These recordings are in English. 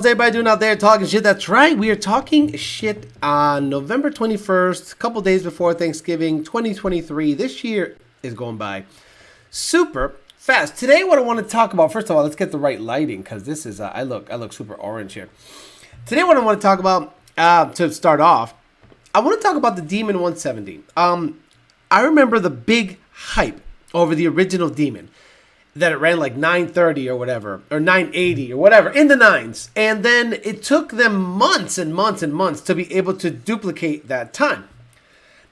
How's everybody doing out there talking shit? That's right. We are talking shit on November 21st, a couple days before Thanksgiving 2023. This year is going by super fast. Today, what I want to talk about, first of all, let's get the right lighting because this is, I look super orange here. Today, what I want to talk about, to start off, I want to talk about the Demon 170. I remember the big hype over the original Demon. That it ran like 930 or whatever, or 980 or whatever, in the nines. And then it took them months and months and months to be able to duplicate that time.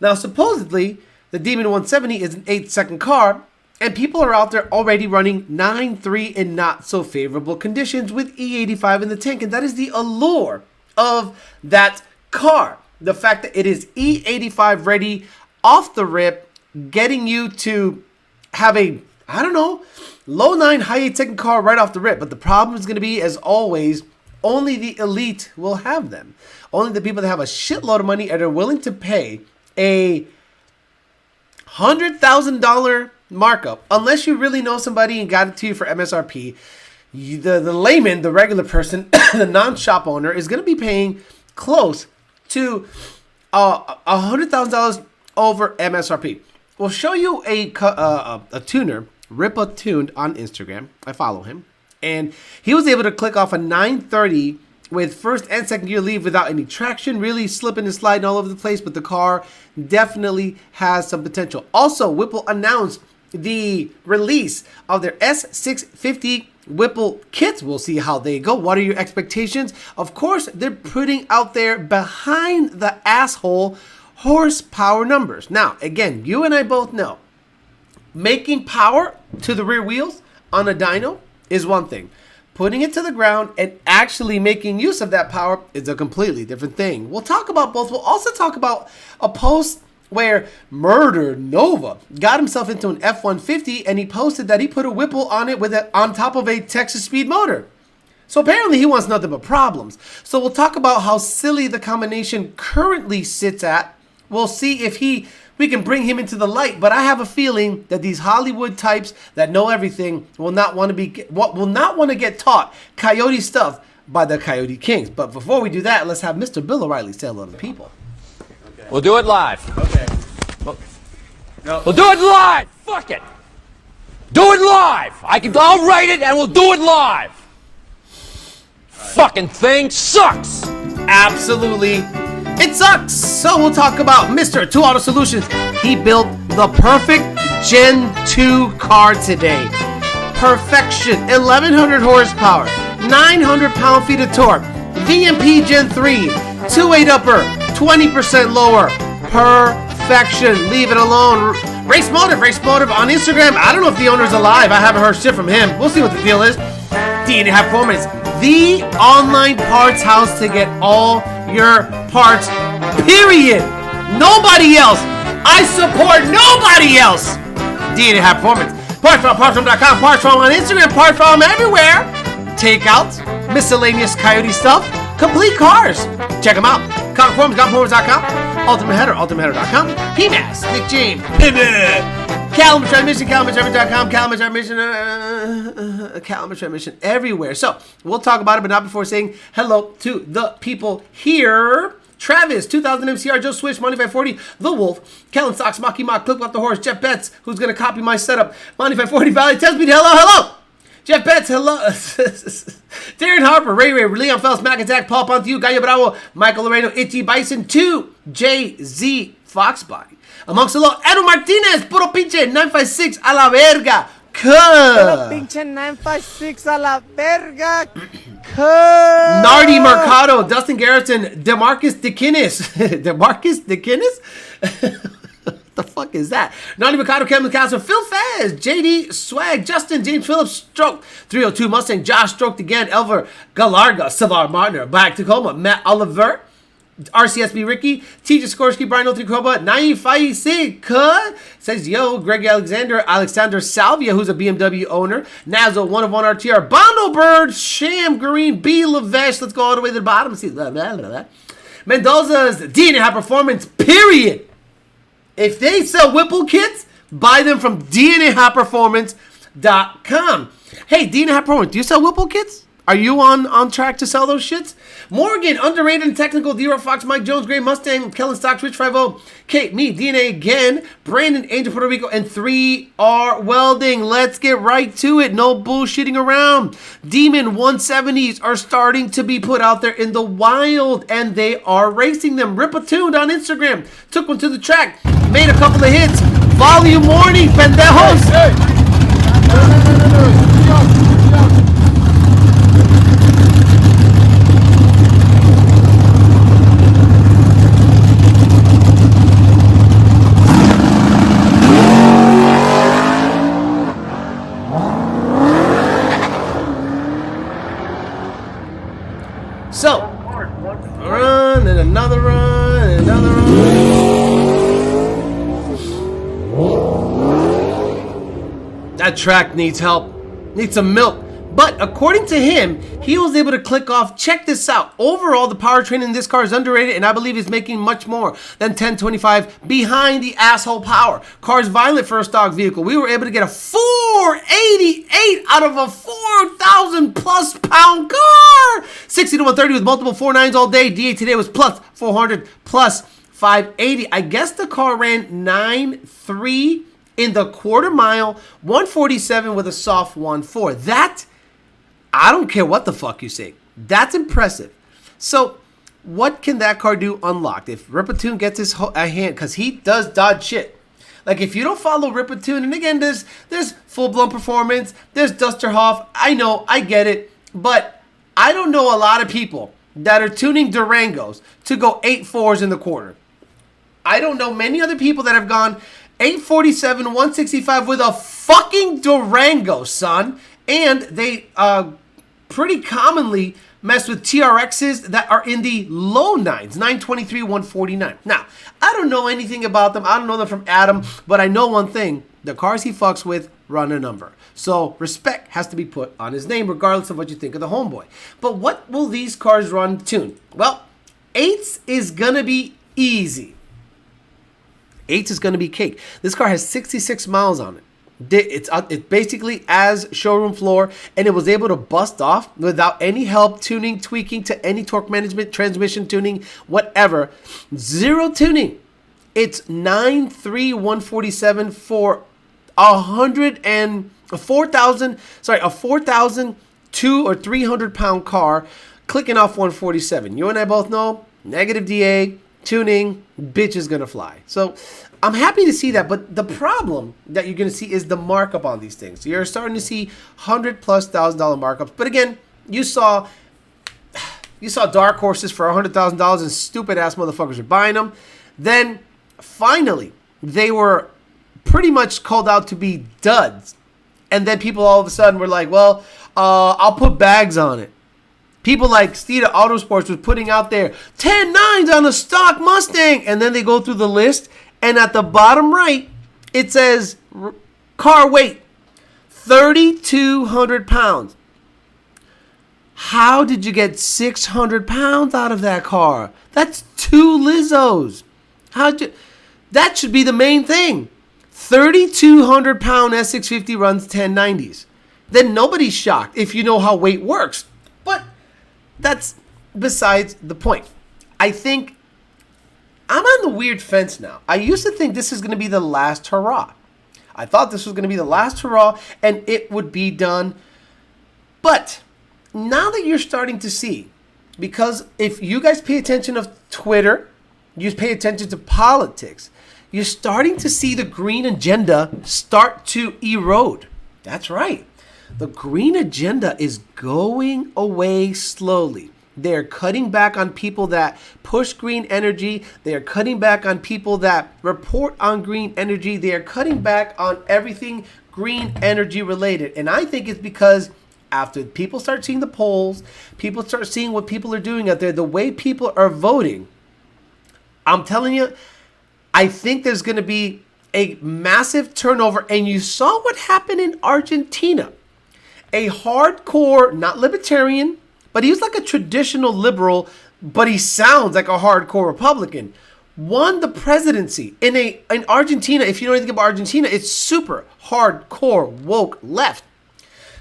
Now, supposedly, the Demon 170 is an 8-second car, and people are out there already running 9.3 in not so favorable conditions with E85 in the tank. And that is the allure of that car. The fact that it is E85 ready off the rip, getting you to have a, I don't know, low 9, high 8-second car right off the rip. But the problem is going to be, as always, only the elite will have them. Only the people that have a shitload of money and are willing to pay a $100,000 markup. Unless you really know somebody and got it to you for MSRP, the layman, the regular person, the non-shop owner is going to be paying close to $100,000 over MSRP. We'll show you a tuner, Ripple Tuned, on Instagram. I follow him. And he was able to click off a 930 with first and second gear leave without any traction, really slipping and sliding all over the place, but the car definitely has some potential. Also, Whipple announced the release of their S650 Whipple kits. We'll see how they go. What are your expectations? Of course, they're putting out there behind the asshole horsepower numbers. Now, again, you and I both know making power to the rear wheels on a dyno is one thing. Putting it to the ground and actually making use of that power is a completely different thing. We'll talk about both. We'll also talk about a post where Murder Nova got himself into an F-150 and he posted that he put a Whipple on it on top of a Texas speed motor. So apparently he wants nothing but problems. So we'll talk about how silly the combination currently sits at. We'll see if we can bring him into the light, but I have a feeling that these Hollywood types that know everything will not want to get taught Coyote stuff by the Coyote Kings. But before we do that, let's have Mr. Bill O'Reilly say hello to the people. Okay. We'll do it live. Okay. We'll do it live. Fuck it. Do it live. I'll write it and we'll do it live. Fucking thing sucks. Absolutely. It sucks. So we'll talk about Mr. 2 Auto Solutions. He built the perfect Gen 2 car today. Perfection. 1100 horsepower. 900 pound-feet of torque. VMP Gen 3. 2.8 upper. 20% lower. Perfection. Leave it alone. Race Motive on Instagram. I don't know if the owner's alive. I haven't heard shit from him. We'll see what the deal is. DNA Performance. The online parts house to get all your parts, period. Nobody else. I support nobody else. DNA Performance. Parts.com, Parts From on Instagram, Parts From everywhere. Takeouts, miscellaneous Coyote stuff, complete cars. Check them out. Performance.com, ultimateheader.com, PMAS, Nick James, Pivot. Caliber Transmission, CaliberTransmission.com, Caliber Transmission everywhere. So, we'll talk about it, but not before saying hello to the people here. Travis, 2000 MCR, Joe Swish, Money 540, The Wolf, Kellen Sox, Mocky Mock, Clip Off the Horse, Jeff Betts, who's going to copy my setup, Money 540, Valley, Tesbeat, hello. Jeff Betts, hello. Darren Harper, Ray, Leon Phelps, Mac Attack, Paul Pontiu, Gallo Bravo, Michael Laredo, Itchy Bison, 2, JZ Foxbody. Amongst the law, Edu Martinez, Puro Pinche, 956, a la verga. Puro Pinche 956, a la verga. Nardi Mercado, Dustin Garrison, Demarcus DeKinnis. Demarcus DeKinnis? What the fuck is that? Nardi Mercado, Kevin Castle, Phil Fez, JD Swag, Justin, James Phillips, Stroke, 302 Mustang, Josh Stroked again, Elver Galarga, Savar Martiner, Black Tacoma, Matt Oliver, RCSB Ricky, TJ Skorsky, Brian Otrikoba, 956, says yo, Greg Alexander Salvia, who's a BMW owner, Nazo, 1 of 1 RTR, Bondo Bird, Sham Green, B. Lavesh, let's go all the way to the bottom and see, Mendoza's DNA High Performance, period. If they sell Whipple kits, buy them from DNAHighPerformance.com. Hey, DNA High Performance, do you sell Whipple kits? Are you on track to sell those shits? Morgan, underrated and technical. D-Rock Fox, Mike Jones, Gray Mustang, Kellen Stocks, Rich 50, Kate, me, DNA again, Brandon, Angel, Puerto Rico, and 3R Welding. Let's get right to it. No bullshitting around. Demon 170s are starting to be put out there in the wild, and they are racing them. Ripple Tuned on Instagram. Took one to the track. Made a couple of hits. Volume warning, pendejos. So, run and another run and another run. That track needs help, needs some milk. But according to him, he was able to click off, check this out. Overall, the powertrain in this car is underrated, and I believe is making much more than 1025 behind the asshole power. Car's violent for a stock vehicle. We were able to get a 488 out of a 4,000 plus pound car. 60 to 130 with multiple 4.9s all day. DA today was plus 400 plus 580. I guess the car ran 9.3 in the quarter mile, 147 with a soft 1.4. That, I don't care what the fuck you say. That's impressive. So, what can that car do unlocked? If Ripatoon gets his hand, because he does dodge shit. Like, if you don't follow Ripatoon, and again, there's full-blown performance, there's Dusterhoff. I know, I get it, but I don't know a lot of people that are tuning Durangos to go 8.4s in the quarter. I don't know many other people that have gone 847, 165 with a fucking Durango, son. And they pretty commonly mess with TRXs that are in the low 9s, 923, 149. Now, I don't know anything about them. I don't know them from Adam, but I know one thing. The cars he fucks with run a number. So respect has to be put on his name regardless of what you think of the homeboy. But what will these cars run tuned? Well, 8s is going to be easy. 8s is going to be cake. This car has 66 miles on it. It's basically as showroom floor, and it was able to bust off without any help, tuning, tweaking to any torque management, transmission tuning, whatever. Zero tuning. It's 9.3 147 for a 4,002 or 300 pound car, clicking off 147. You and I both know negative DA tuning, bitch is gonna fly. So I'm happy to see that, but the problem that you're going to see is the markup on these things. You're starting to see $100,000+ markups. But again, you saw dark horses for $100,000 and stupid ass motherfuckers are buying them. Then finally, they were pretty much called out to be duds. And then people all of a sudden were like, well, I'll put bags on it. People like Steeda Autosports was putting out there 10 9s on a stock Mustang. And then they go through the list. And at the bottom right, it says car weight, 3,200 pounds. How did you get 600 pounds out of that car? That's 2 Lizzos. That should be the main thing. 3,200 pound S650 runs 1090s. Then nobody's shocked if you know how weight works. But that's besides the point. I think I'm on the weird fence now. I used to think this is going to be the last hurrah. I thought this was going to be the last hurrah and it would be done. But now that you're starting to see, because if you guys pay attention to Twitter, you pay attention to politics, you're starting to see the green agenda start to erode. That's right. The green agenda is going away slowly. They're cutting back on people that push green energy. They're cutting back on people that report on green energy. They are cutting back on everything green energy related. And I think it's because after people start seeing the polls, people start seeing what people are doing out there, the way people are voting, I'm telling you, I think there's going to be a massive turnover. And you saw what happened in Argentina. A hardcore, not libertarian, but he was like a traditional liberal, but he sounds like a hardcore Republican. Won the presidency in Argentina. If you know anything about Argentina, it's super hardcore woke left.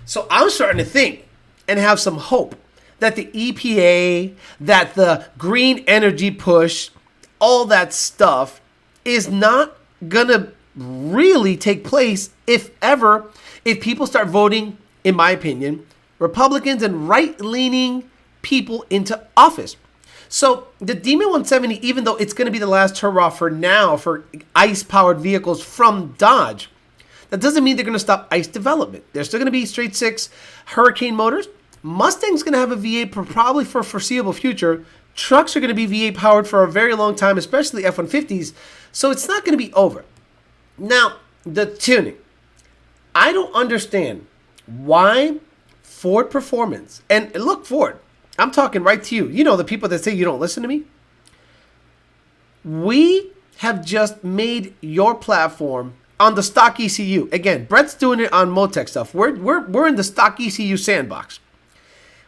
So I'm starting to think and have some hope that the EPA, that the green energy push, all that stuff is not gonna really take place if people start voting, in my opinion, Republicans and right-leaning people into office. So the Demon 170, even though it's going to be the last hurrah for now for ICE-powered vehicles from Dodge, that doesn't mean they're going to stop ICE development. There's still going to be straight six Hurricane motors. Mustang's going to have a V8 probably for a foreseeable future. Trucks are going to be V8 powered for a very long time, especially F-150s. So it's not going to be over. Now, the tuning. I don't understand why Ford Performance, and look, Ford, I'm talking right to you. You know the people that say you don't listen to me? We have just made your platform on the stock ECU. Again, Brett's doing it on Motec stuff. We're in the stock ECU sandbox.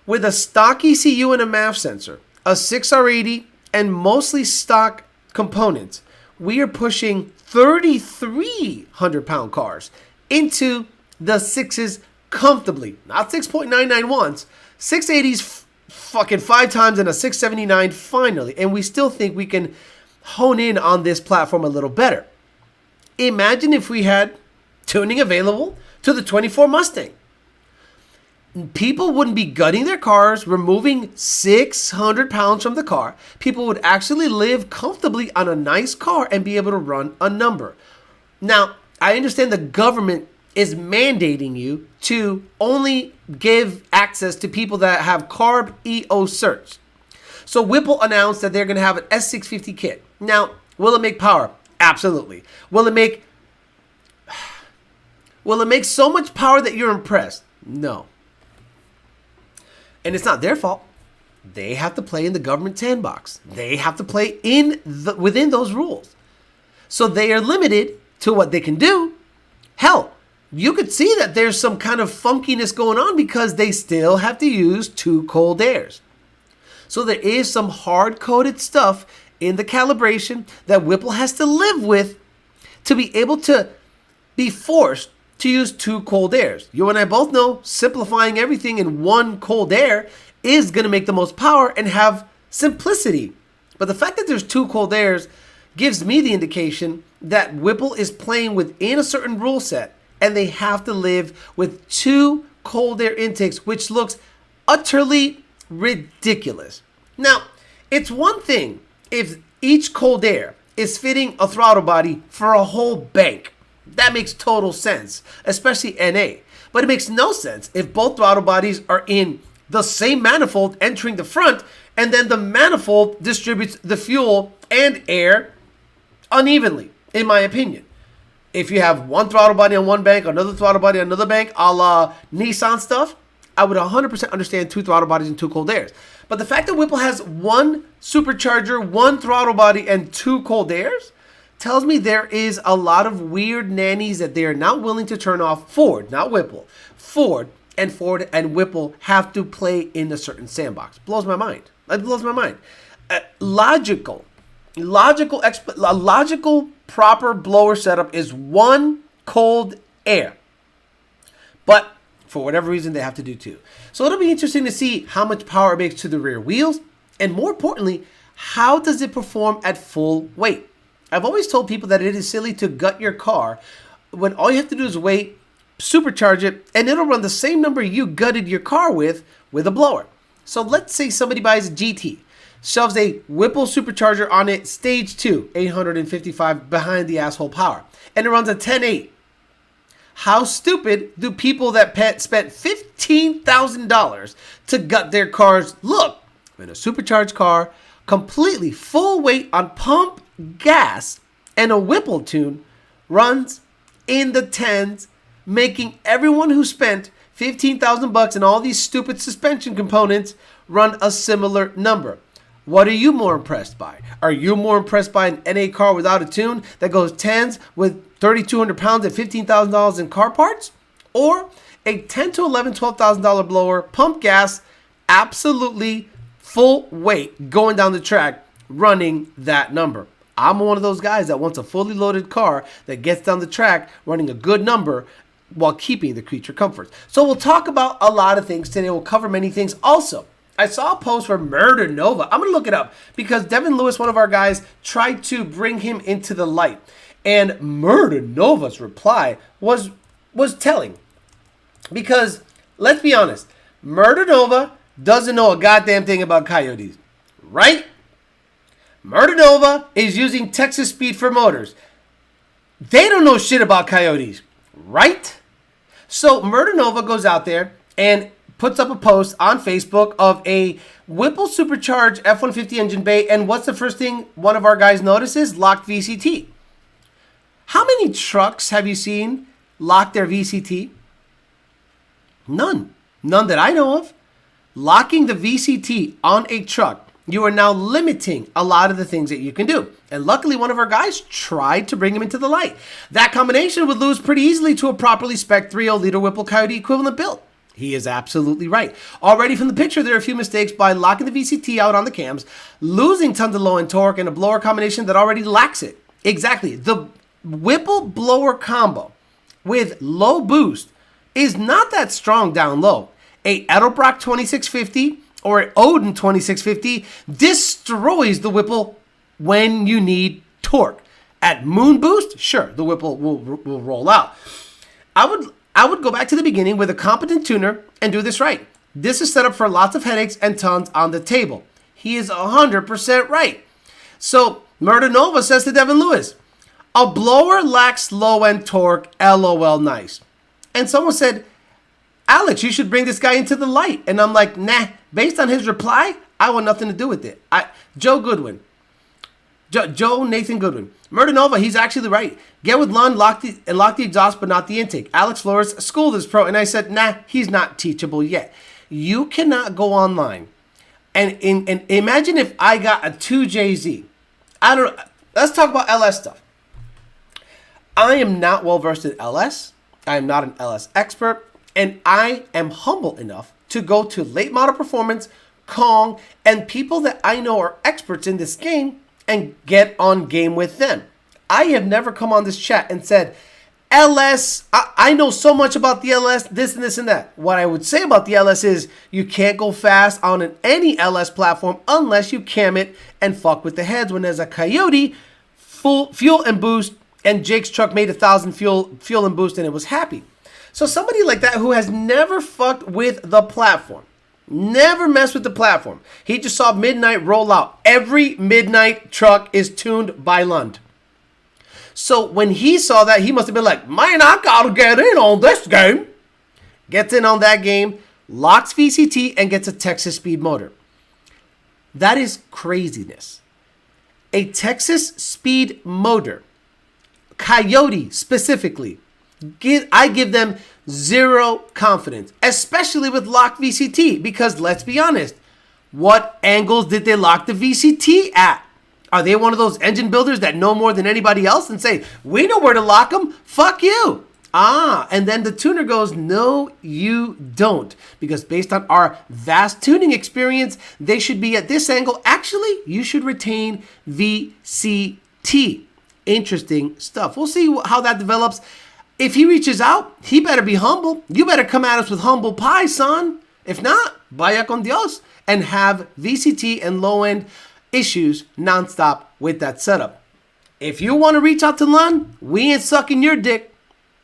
With a stock ECU and a MAF sensor, a 6R80, and mostly stock components, we are pushing 3,300-pound cars into the 6s comfortably. Not 6.991s, 680s fucking 5 times, and a 679 finally. And we still think we can hone in on this platform a little better. Imagine if we had tuning available to the 24 Mustang. People wouldn't be gutting their cars, removing 600 pounds from the car. People would actually live comfortably on a nice car and be able to run a number. Now, I understand the government is mandating you to only give access to people that have CARB EO certs. So Whipple announced that they're going to have an S650 kit. Now, will it make power? Absolutely. Will it make so much power that you're impressed? No. And it's not their fault. They have to play in the government sandbox. They have to play within those rules. So they are limited to what they can do. Hell, you could see that there's some kind of funkiness going on because they still have to use 2 cold airs. So there is some hard-coded stuff in the calibration that Whipple has to live with to be able to be forced to use 2 cold airs. You and I both know simplifying everything in 1 cold air is going to make the most power and have simplicity. But the fact that there's 2 cold airs gives me the indication that Whipple is playing within a certain rule set and they have to live with 2 cold air intakes, which looks utterly ridiculous. Now, it's one thing if each cold air is fitting a throttle body for a whole bank. That makes total sense, especially NA. But it makes no sense if both throttle bodies are in the same manifold entering the front, and then the manifold distributes the fuel and air unevenly, in my opinion. If you have one throttle body on one bank, another throttle body on another bank, a la Nissan stuff, I would 100% understand 2 throttle bodies and 2 cold airs. But the fact that Whipple has 1 supercharger, 1 throttle body, and 2 cold airs tells me there is a lot of weird nannies that they are not willing to turn off. Ford, not Whipple. Ford and Whipple have to play in a certain sandbox. Blows my mind. It blows my mind. Logical proper blower setup is 1 cold air. But for whatever reason, they have to do 2. So it'll be interesting to see how much power it makes to the rear wheels. And more importantly, how does it perform at full weight? I've always told people that it is silly to gut your car when all you have to do is wait, supercharge it, and it'll run the same number you gutted your car with a blower. So let's say somebody buys a GT, shoves a Whipple supercharger on it, stage 2, 855 behind the asshole power, and it runs a 10.8. How stupid do people that spent $15,000 to gut their cars look when a supercharged car, completely full weight on pump gas, and a Whipple tune runs in the 10s, making everyone who spent $15,000 and all these stupid suspension components run a similar number? What are you more impressed by? Are you more impressed by an NA car without a tune that goes 10s with 3,200 pounds and $15,000 in car parts? Or a $10,000 to $11,000, $12,000 blower, pump gas, absolutely full weight going down the track running that number? I'm one of those guys that wants a fully loaded car that gets down the track running a good number while keeping the creature comforts. So we'll talk about a lot of things today. We'll cover many things. Also, I saw a post for Murder Nova. I'm going to look it up because Devin Lewis, one of our guys, tried to bring him into the light. And Murder Nova's reply was telling. Because, let's be honest, Murder Nova doesn't know a goddamn thing about coyotes. Right? Murder Nova is using Texas Speed for motors. They don't know shit about coyotes. Right? So Murder Nova goes out there and puts up a post on Facebook of a Whipple Supercharged F-150 engine bay. And what's the first thing one of our guys notices? Locked VCT. How many trucks have you seen lock their VCT? None. None that I know of. Locking the VCT on a truck, you are now limiting a lot of the things that you can do. And luckily, one of our guys tried to bring him into the light. That combination would lose pretty easily to a properly spec 3.0-liter Whipple Coyote equivalent build. He is absolutely right. Already from the picture, there are a few mistakes by locking the VCT out on the cams, losing tons of low-end torque, and a blower combination that already lacks it. Exactly. The Whipple blower combo with low boost is not that strong down low. A Edelbrock 2650 or an Odin 2650 destroys the Whipple when you need torque. At moon boost, sure, the Whipple will roll out. I would go back to the beginning with a competent tuner and do this right. This is set up for lots of headaches and tons on the table. He is 100% right. So Murder Nova says to Devin Lewis, a blower lacks low-end torque, LOL nice. And someone said, Alex, you should bring this guy into the light. And I'm like, nah, based on his reply, I want nothing to do with it. Joe Nathan Goodwin. Murder Nova, he's actually right. Get with Lund, lock the exhaust, but not the intake. Alex Flores schooled his pro, and I said, nah, he's not teachable yet. You cannot go online and imagine if I got a 2JZ. Let's talk about LS stuff. I am not well versed in LS. I am not an LS expert. And I am humble enough to go to Late Model Performance, Kong, and people that I know are experts in this game and get on game with them. I have never come on this chat and said, LS, I know so much about the LS, this and this and that. What I would say about the LS is you can't go fast on any LS platform unless you cam it and fuck with the heads. When there's a Coyote, full fuel and boost, and Jake's truck made 1,000 fuel and boost and it was happy. So somebody like that who has never fucked with the platform, never messed with the platform. He just saw Midnight roll out. Every Midnight truck is tuned by Lund. So when he saw that, he must have been like, man, I gotta get in on this game. Gets in on that game, locks VCT, and gets a Texas Speed motor. That is craziness. A Texas Speed motor, Coyote specifically, I give them zero confidence, especially with locked VCT, because let's be honest, what angles did they lock the VCT at? Are they one of those engine builders that know more than anybody else and say, we know where to lock them, fuck you? And then the tuner goes, no, you don't. Because based on our vast tuning experience, they should be at this angle. Actually, you should retain VCT. Interesting stuff. We'll see how that develops. If he reaches out, he better be humble. You better come at us with humble pie, son. If not, vaya con Dios. And have VCT and low-end issues nonstop with that setup. If you want to reach out to Lund, we ain't sucking your dick.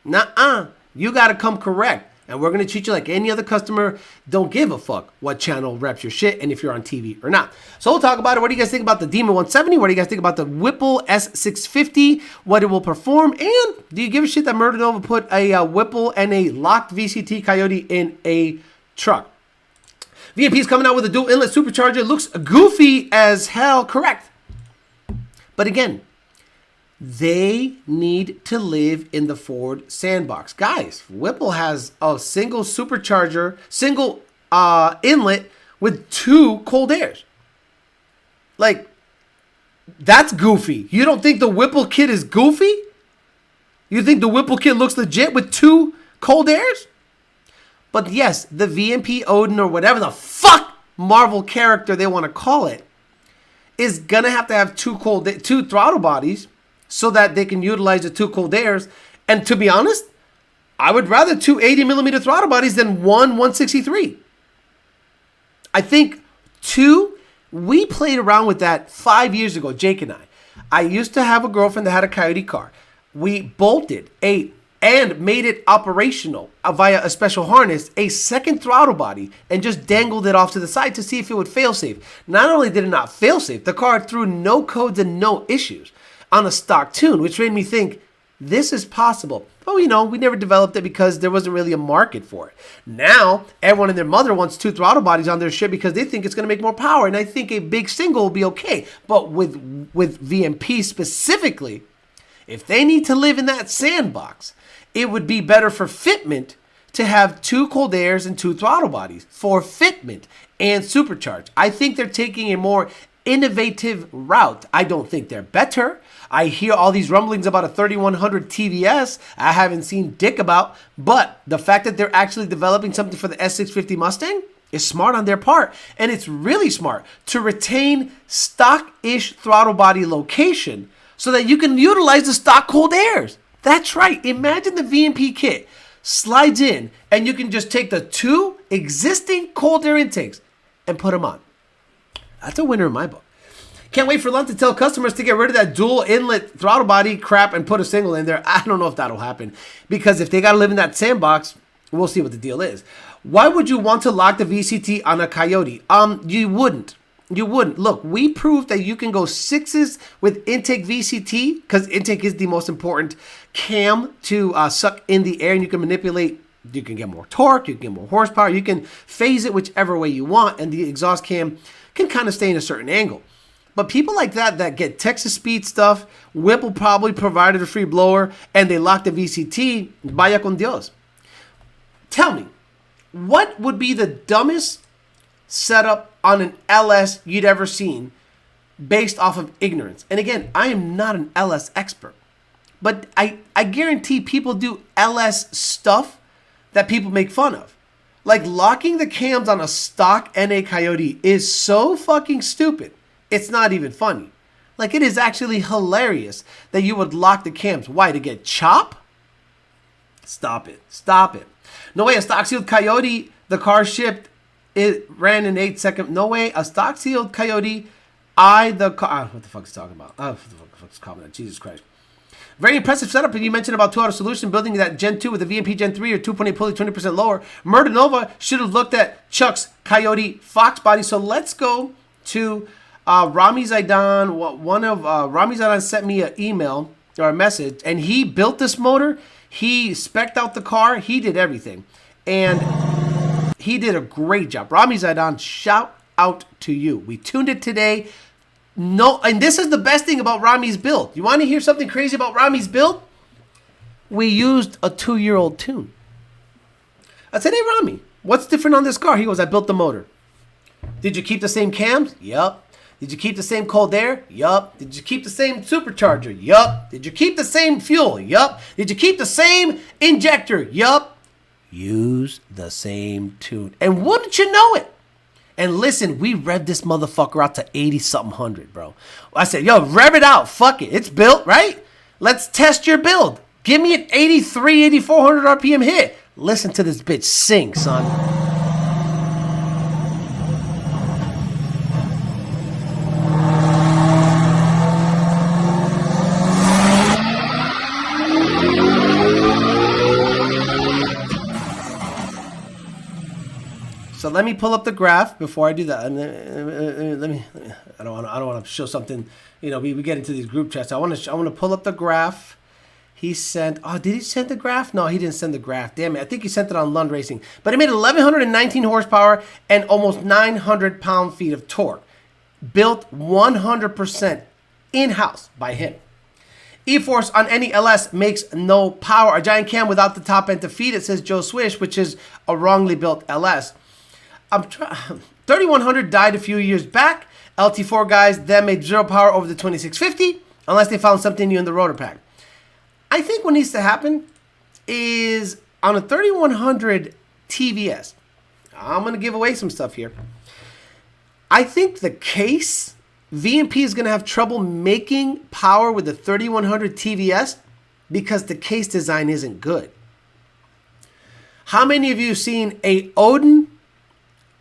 Nuh-uh. You got to come correct. And we're going to treat you like any other customer. Don't give a fuck what channel reps your shit and if you're on TV or not. So we'll talk about it. What do you guys think about the Demon 170? What do you guys think about the Whipple S650? What it will perform? And do you give a shit that Murder Nova put a Whipple and a locked VCT Coyote in a truck? VMP's coming out with a dual inlet supercharger. Looks goofy as hell. Correct. But again, they need to live in the Ford sandbox. Guys, Whipple has a single supercharger, single inlet with 2 cold airs. Like, that's goofy. You don't think the Whipple kit is goofy? You think the Whipple kit looks legit with 2 cold airs? But yes, the VMP Odin or whatever the fuck Marvel character they want to call it is going to have 2 throttle bodies so that they can utilize the 2 cold airs. And to be honest, I would rather two 80mm throttle bodies than one 163. I think we played around with that 5 years ago, Jake and I. I used to have a girlfriend that had a Coyote car. We bolted and made it operational via a special harness, a second throttle body, and just dangled it off to the side to see if it would fail safe. Not only did it not fail safe, the car threw no codes and no issues on a stock tune, which made me think, this is possible. But we never developed it because there wasn't really a market for it. Now, everyone and their mother wants two throttle bodies on their shit because they think it's going to make more power. And I think a big single will be okay. But with VMP specifically, if they need to live in that sandbox, it would be better for fitment to have two cold airs and two throttle bodies for fitment and supercharge. I think they're taking a more innovative route. I don't think they're better. I hear all these rumblings about a 3100 TVS I haven't seen dick about, but the fact that they're actually developing something for the S650 Mustang is smart on their part, and it's really smart to retain stock-ish throttle body location so that you can utilize the stock cold airs. That's right. Imagine the VMP kit slides in, and you can just take the two existing cold air intakes and put them on. That's a winner in my book. Can't wait for Lund to tell customers to get rid of that dual inlet throttle body crap and put a single in there. I don't know if that'll happen, because if they got to live in that sandbox, we'll see what the deal is. Why would you want to lock the VCT on a Coyote? You wouldn't. You wouldn't. Look, we proved that you can go sixes with intake VCT, because intake is the most important cam to suck in the air, and you can manipulate. You can get more torque, you can get more horsepower, you can phase it whichever way you want, and the exhaust cam can kind of stay in a certain angle. But people like that get Texas speed stuff, Whipple probably provided a free blower, and they locked the VCT, vaya con Dios. Tell me, what would be the dumbest setup on an LS you'd ever seen based off of ignorance? And again, I am not an LS expert, but I guarantee people do LS stuff that people make fun of. Like locking the cams on a stock NA Coyote is so fucking stupid. It's not even funny. Like, it is actually hilarious that you would lock the cams. Why? To get chop? Stop it. Stop it. No way, a stock sealed Coyote, the car shipped, it ran in 8 seconds. No way, a stock sealed Coyote, what the fuck is talking about? What the fuck is calling that? Jesus Christ. Very impressive setup. And you mentioned about 2 Auto Solution building that Gen 2 with a VMP Gen 3 or 2.8 pulley 20% lower. Murder Nova should have looked at Chuck's Coyote Fox body. So let's go to Ramy Zidon. Ramy Zidon sent me an email or a message, and he built this motor. He spec'd out the car. He did everything, and he did a great job. Ramy Zidon, shout out to you. We tuned it today. No, and this is the best thing about Ramy's build. You want to hear something crazy about Ramy's build? We used a 2-year-old tune. I said, hey, Ramy, what's different on this car? He goes, I built the motor. Did you keep the same cams? Yup. Did you keep the same cold air? Yup. Did you keep the same supercharger? Yup. Did you keep the same fuel? Yup. Did you keep the same injector? Yup. Use the same tune. And wouldn't you know it? And listen, we revved this motherfucker out to 80-something hundred, bro. I said, yo, rev it out. Fuck it. It's built, right? Let's test your build. Give me an 83, 8400 RPM hit. Listen to this bitch sing, son. So let me pull up the graph before I do that. I don't want to show something. You know, we get into these group chats. I want to pull up the graph. He sent. Oh, did he send the graph? No, he didn't send the graph. Damn it! I think he sent it on Lund Racing. But it made 1,119 horsepower and almost 900 pound-feet of torque, built 100% in-house by him. E-Force on any LS makes no power. A giant cam without the top end to feed it, says Joe Swish, which is a wrongly built LS. 3100 died a few years back. LT4 guys then made zero power over the 2650 unless they found something new in the rotor pack. I think what needs to happen is on a 3100 TVS. I'm going to give away some stuff here. I think the case, VMP is going to have trouble making power with the 3100 TVS because the case design isn't good. How many of you have seen a Odin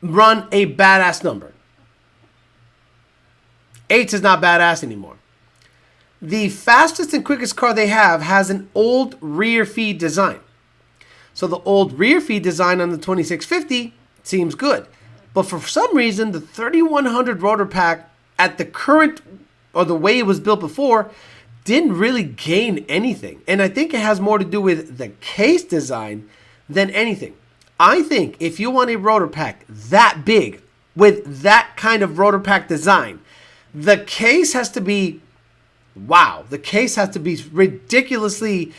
run a badass number? 8 is not badass anymore. The fastest and quickest car they have has an old rear feed design. So the old rear feed design on the 2650 seems good. But for some reason, the 3100 rotor pack at the current, or the way it was built before, didn't really gain anything. And I think it has more to do with the case design than anything. I think if you want a rotor pack that big with that kind of rotor pack design, the case has to be, wow, the case has to be ridiculously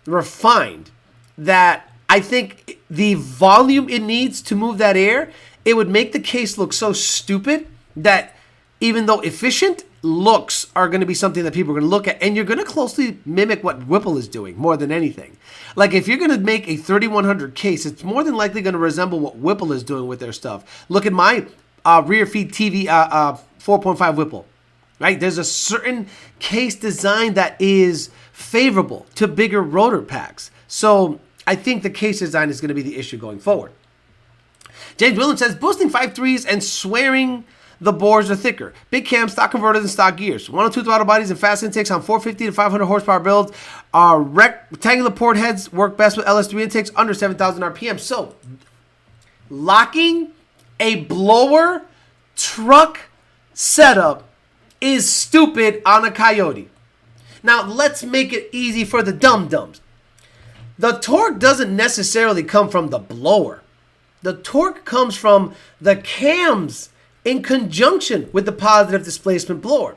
refined, that I think the volume it needs to move that air, it would make the case look so stupid that even though efficient, looks are going to be something that people are going to look at, and you're going to closely mimic what Whipple is doing more than anything. Like if you're going to make a 3100 case, it's more than likely going to resemble what Whipple is doing with their stuff. Look at my rear feed TV 4.5 Whipple, right? There's a certain case design that is favorable to bigger rotor packs. So I think the case design is going to be the issue going forward. James Williams says, boosting 5.3s and swearing the bores are thicker. Big cams, stock converters, and stock gears. 102 throttle bodies and fast intakes on 450 to 500 horsepower builds. Rectangular port heads work best with LS3 intakes under 7,000 RPM. So, locking a blower truck setup is stupid on a Coyote. Now, let's make it easy for the dum-dums. The torque doesn't necessarily come from the blower. The torque comes from the cams in conjunction with the positive displacement blower.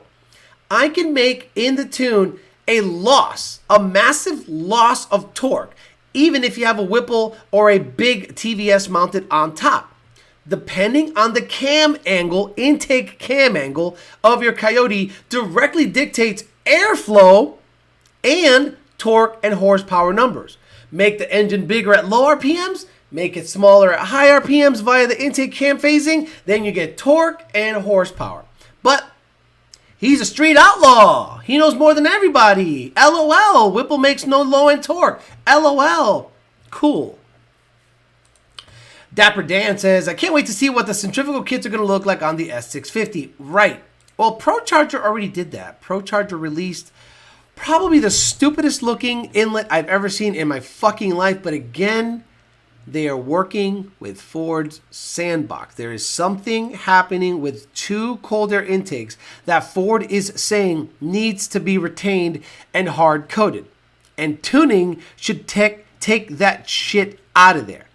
I can make in the tune a loss, a massive loss of torque, even if you have a Whipple or a big TVS mounted on top. Depending on the cam angle, intake cam angle of your Coyote directly dictates airflow and torque and horsepower numbers. Make the engine bigger at low RPMs, make it smaller at high RPMs via the intake cam phasing, then you get torque and horsepower. But he's a street outlaw. He knows more than everybody. LOL. Whipple makes no low-end torque. LOL. Cool. Dapper Dan says, I can't wait to see what the centrifugal kits are going to look like on the S650. Right. Well, Procharger already did that. Procharger released probably the stupidest looking inlet I've ever seen in my fucking life. But again, they are working with Ford's sandbox. There is something happening with two cold air intakes that Ford is saying needs to be retained and hard coded. And tuning should take that shit out of there.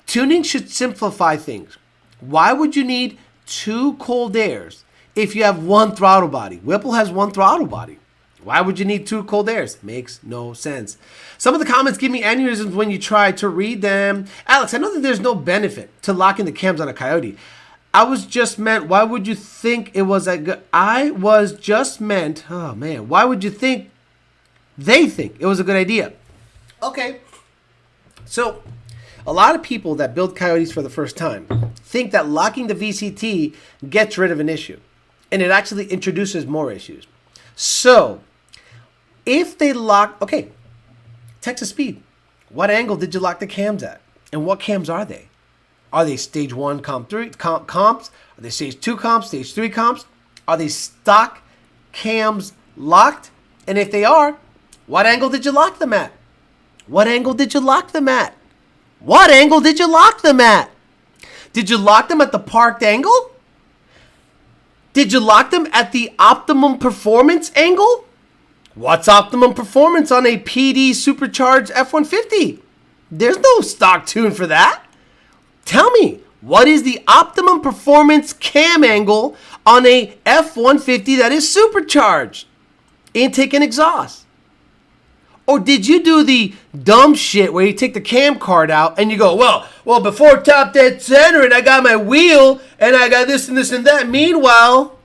Tuning should simplify things. Why would you need two cold airs if you have one throttle body? Whipple has one throttle body. Why would you need two cold airs? Makes no sense. Some of the comments give me aneurysms when you try to read them. Alex, I know that there's no benefit to locking the cams on a Coyote. I was just meant, why would you think it was a good... I was just meant, oh man, why would you think they think it was a good idea? Okay. So, a lot of people that build Coyotes for the first time think that locking the VCT gets rid of an issue. And it actually introduces more issues. So, if they lock, okay, Texas Speed, what angle did you lock the cams at? And what cams are they? Are they stage 1 comps? Are they stage 2 comps, stage 3 comps? Are they stock cams locked? And if they are, what angle did you lock them at? What angle did you lock them at? What angle did you lock them at? Did you lock them at the parked angle? Did you lock them at the optimum performance angle? What's optimum performance on a PD supercharged F-150? There's no stock tune for that. Tell me, what is the optimum performance cam angle on a F-150 that is supercharged? Intake and exhaust. Or did you do the dumb shit where you take the cam card out and you go, well, before top dead center and I got my wheel and I got this and this and that. Meanwhile,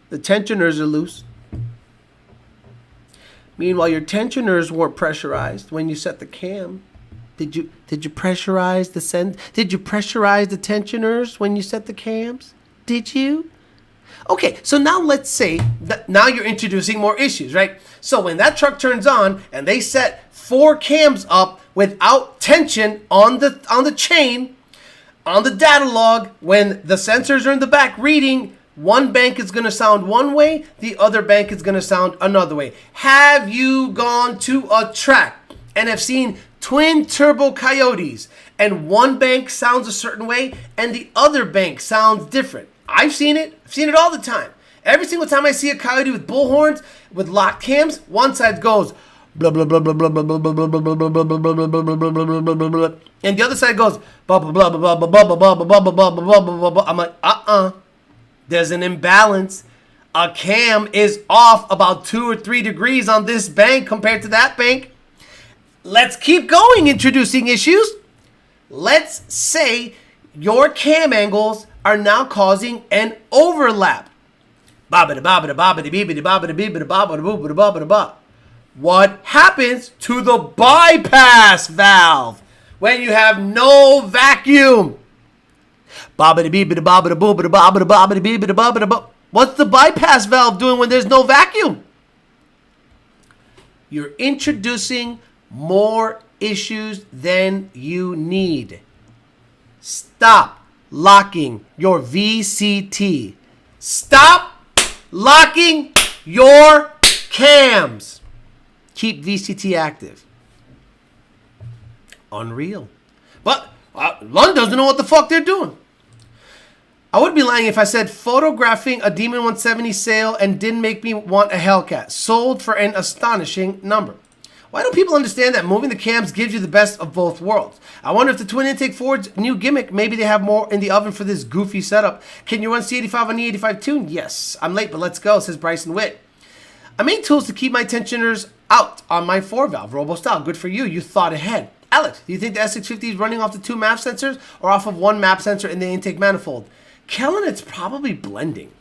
the tensioners are loose. Meanwhile, your tensioners weren't pressurized when you set the cam. Did you pressurize Did you pressurize the tensioners when you set the cams? Did you? Okay, so now let's say that now you're introducing more issues, right? So when that truck turns on and they set 4 cams up without tension on the chain, on the data log, when the sensors are in the back reading, one bank is going to sound one way, the other bank is going to sound another way. Have you gone to a track and have seen twin turbo Coyotes and one bank sounds a certain way and the other bank sounds different? I've seen it. I've seen it all the time. Every single time I see a Coyote with bullhorns, with locked cams, one side goes blah blah blah blah blah blah blah blah blah blah blah blah blah blah blah blah blah blah, and the other side goes blah blah blah blah blah blah blah blah blah blah blah blah blah blah. I'm like, there's an imbalance. A cam is off about 2 or 3 degrees on this bank compared to that bank. Let's keep going, introducing issues. Let's say your cam angles are now causing an overlap. What happens to the bypass valve when you have no vacuum? What's the bypass valve doing when there's no vacuum? You're introducing more issues than you need. Stop locking your VCT. Stop locking your cams. Keep VCT active. Unreal. But Lund doesn't know what the fuck they're doing. I would be lying if I said photographing a Demon 170 sale and didn't make me want a Hellcat. Sold for an astonishing number. Why don't people understand that moving the cams gives you the best of both worlds? I wonder if the twin intake Ford's new gimmick, maybe they have more in the oven for this goofy setup. Can you run C85 on the 85 tune? Yes. I'm late, but let's go, says Bryson Witt. I made tools to keep my tensioners out on my 4-valve, Robo style. Good for you. You thought ahead. Alex, do you think the S650 is running off the 2 MAP sensors or off of 1 MAP sensor in the intake manifold? Kellen, it's probably blending.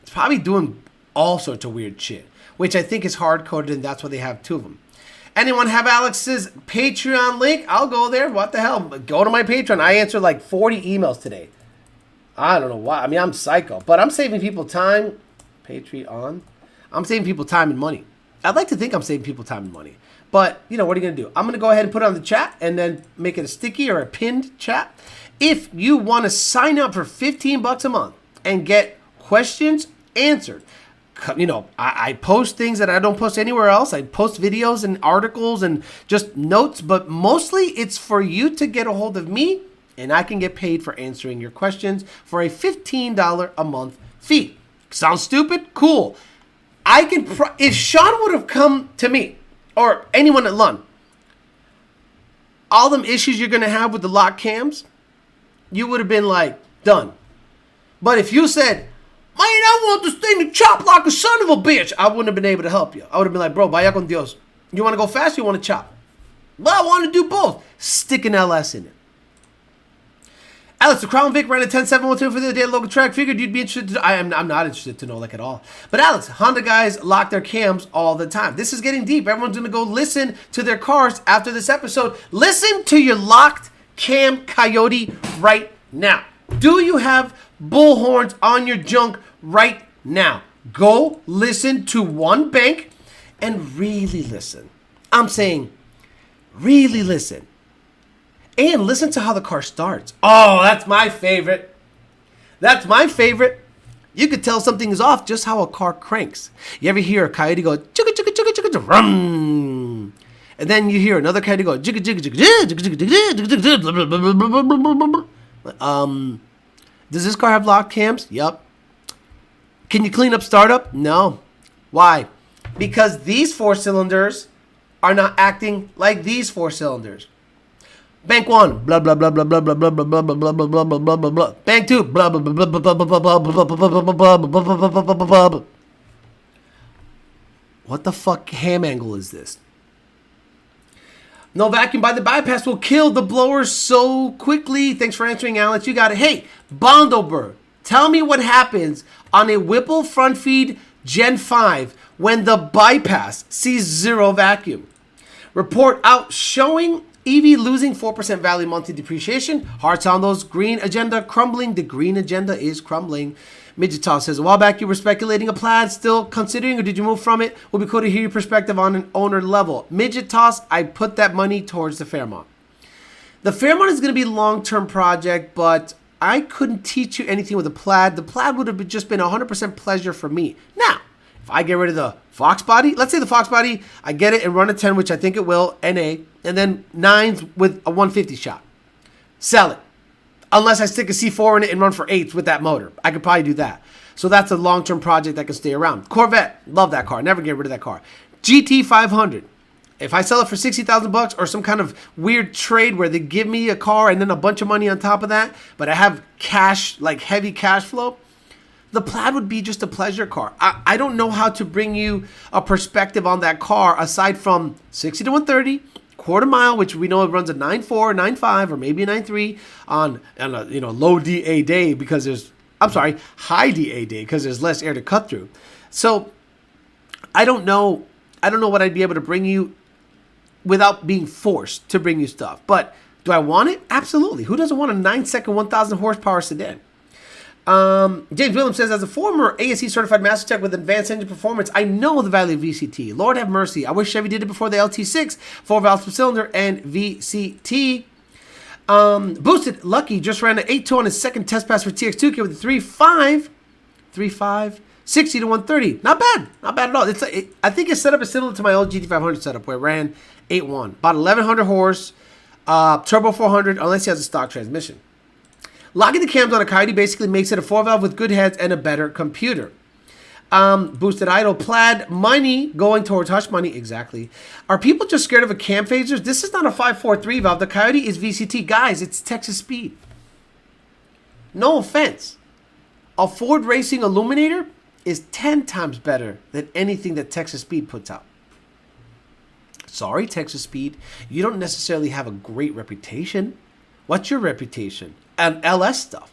It's probably doing all sorts of weird shit, which I think is hard-coded, and that's why they have 2 of them. Anyone have Alex's Patreon link? I'll go there. What the hell? Go to my Patreon. I answered like 40 emails today. I don't know why. I mean, I'm psycho, but I'm saving people time. Patreon. I'm saving people time and money. I'd like to think I'm saving people time and money. But, you know, what are you going to do? I'm going to go ahead and put it on the chat and then make it a sticky or a pinned chat. If you want to sign up for $15 a month and get questions answered, you know, I post things that I don't post anywhere else. I post videos and articles and just notes, but mostly it's for you to get a hold of me and I can get paid for answering your questions for a $15 a month fee. Sounds stupid? Cool. I can, if Sean would have come to me or anyone at Lund, all them issues you're going to have with the lock cams, you would have been like, done. But if you said, man, I want this thing to chop like a son of a bitch, I wouldn't have been able to help you. I would have been like, bro, vaya con Dios. You want to go fast or you want to chop? Well, I want to do both. Stick an LS in it. Alex, the Crown Vic ran a 10.712 for the day local track. Figured you'd be interested to, I'm not interested to know like at all. But Alex, Honda guys lock their cams all the time. This is getting deep. Everyone's going to go listen to their cars after this episode. Listen to your locked cam Coyote right now. Do you have bullhorns on your junk right now? Go listen to one bank and really listen. I'm saying really listen. And listen to how the car starts. Oh, that's my favorite. That's my favorite. You could tell something is off just how a car cranks. You ever hear a Coyote go chugga chugga chugga chugga chugga rum, and then you hear another Coyote go jigga jigga jigga jigga jigga. Does this car have locked cams? Yup. Can you clean up startup? No. Why? Because these 4 cylinders are not acting like these 4 cylinders. Bank 1, blah blah blah blah blah blah blah blah blah blah blah blah blah blah blah blah. Bank 2, blah blah blah blah blah blah blah blah blah blah blah. What the fuck ham angle is this? No vacuum by the bypass will kill the blower so quickly. Thanks for answering, Alex. You got it. Hey, Bondoberg, tell me what happens on a Whipple front feed Gen 5 when the bypass sees 0 vacuum. Report out showing EV losing 4% value monthly depreciation. Hearts on those green agenda crumbling. The green agenda is crumbling. Midget Toss says, a while back you were speculating a Plaid, still considering, or did you move from it? Would be cool to hear your perspective on an owner level. Midget Toss, I put that money towards the Fairmont. The Fairmont is going to be a long-term project, but I couldn't teach you anything with the Plaid. The Plaid would have just been 100% pleasure for me. Now, if I get rid of the Fox body, let's say the Fox body, I get it and run a 10, which I think it will, NA, and then 9s with a 150 shot. Sell it. Unless I stick a C4 in it and run for 8s with that motor. I could probably do that. So that's a long-term project that can stay around. Corvette, love that car. Never get rid of that car. GT 500. If I sell it for $60,000 or some kind of weird trade where they give me a car and then a bunch of money on top of that, but I have cash, like heavy cash flow, the Plaid would be just a pleasure car. I don't know how to bring you a perspective on that car aside from 60 to 130, quarter mile, which we know it runs a 9.4, 9.5, or maybe a 9.3 on a low DA day because there's, high DA day because there's less air to cut through. So I don't know what I'd be able to bring you without being forced to bring you stuff. But do I want it? Absolutely. Who doesn't want a 9-second 1,000 horsepower sedan? James Williams says, as a former ASE certified master tech with advanced engine performance, I know the value of VCT. Lord have mercy. I wish Chevy did it before the LT6, 4 valves per cylinder, and VCT. Boosted Lucky just ran an 8.2 on his second test pass for TX2 kit with a 3.5, 60 to 130. Not bad. Not bad at all. I think his setup is similar to my old GT500 setup where it ran 8.1. About 1,100 horse, turbo 400, unless he has a stock transmission. Locking the cams on a Coyote basically makes it a 4-valve with good heads and a better computer. Boosted Idle, Plaid, money going towards hush money. Exactly. Are people just scared of a cam phasers? This is not a 5.43 valve. The Coyote is VCT. Guys, it's Texas Speed. No offense. A Ford Racing Illuminator is 10 times better than anything that Texas Speed puts out. Sorry, Texas Speed. You don't necessarily have a great reputation. What's your reputation? And LS stuff.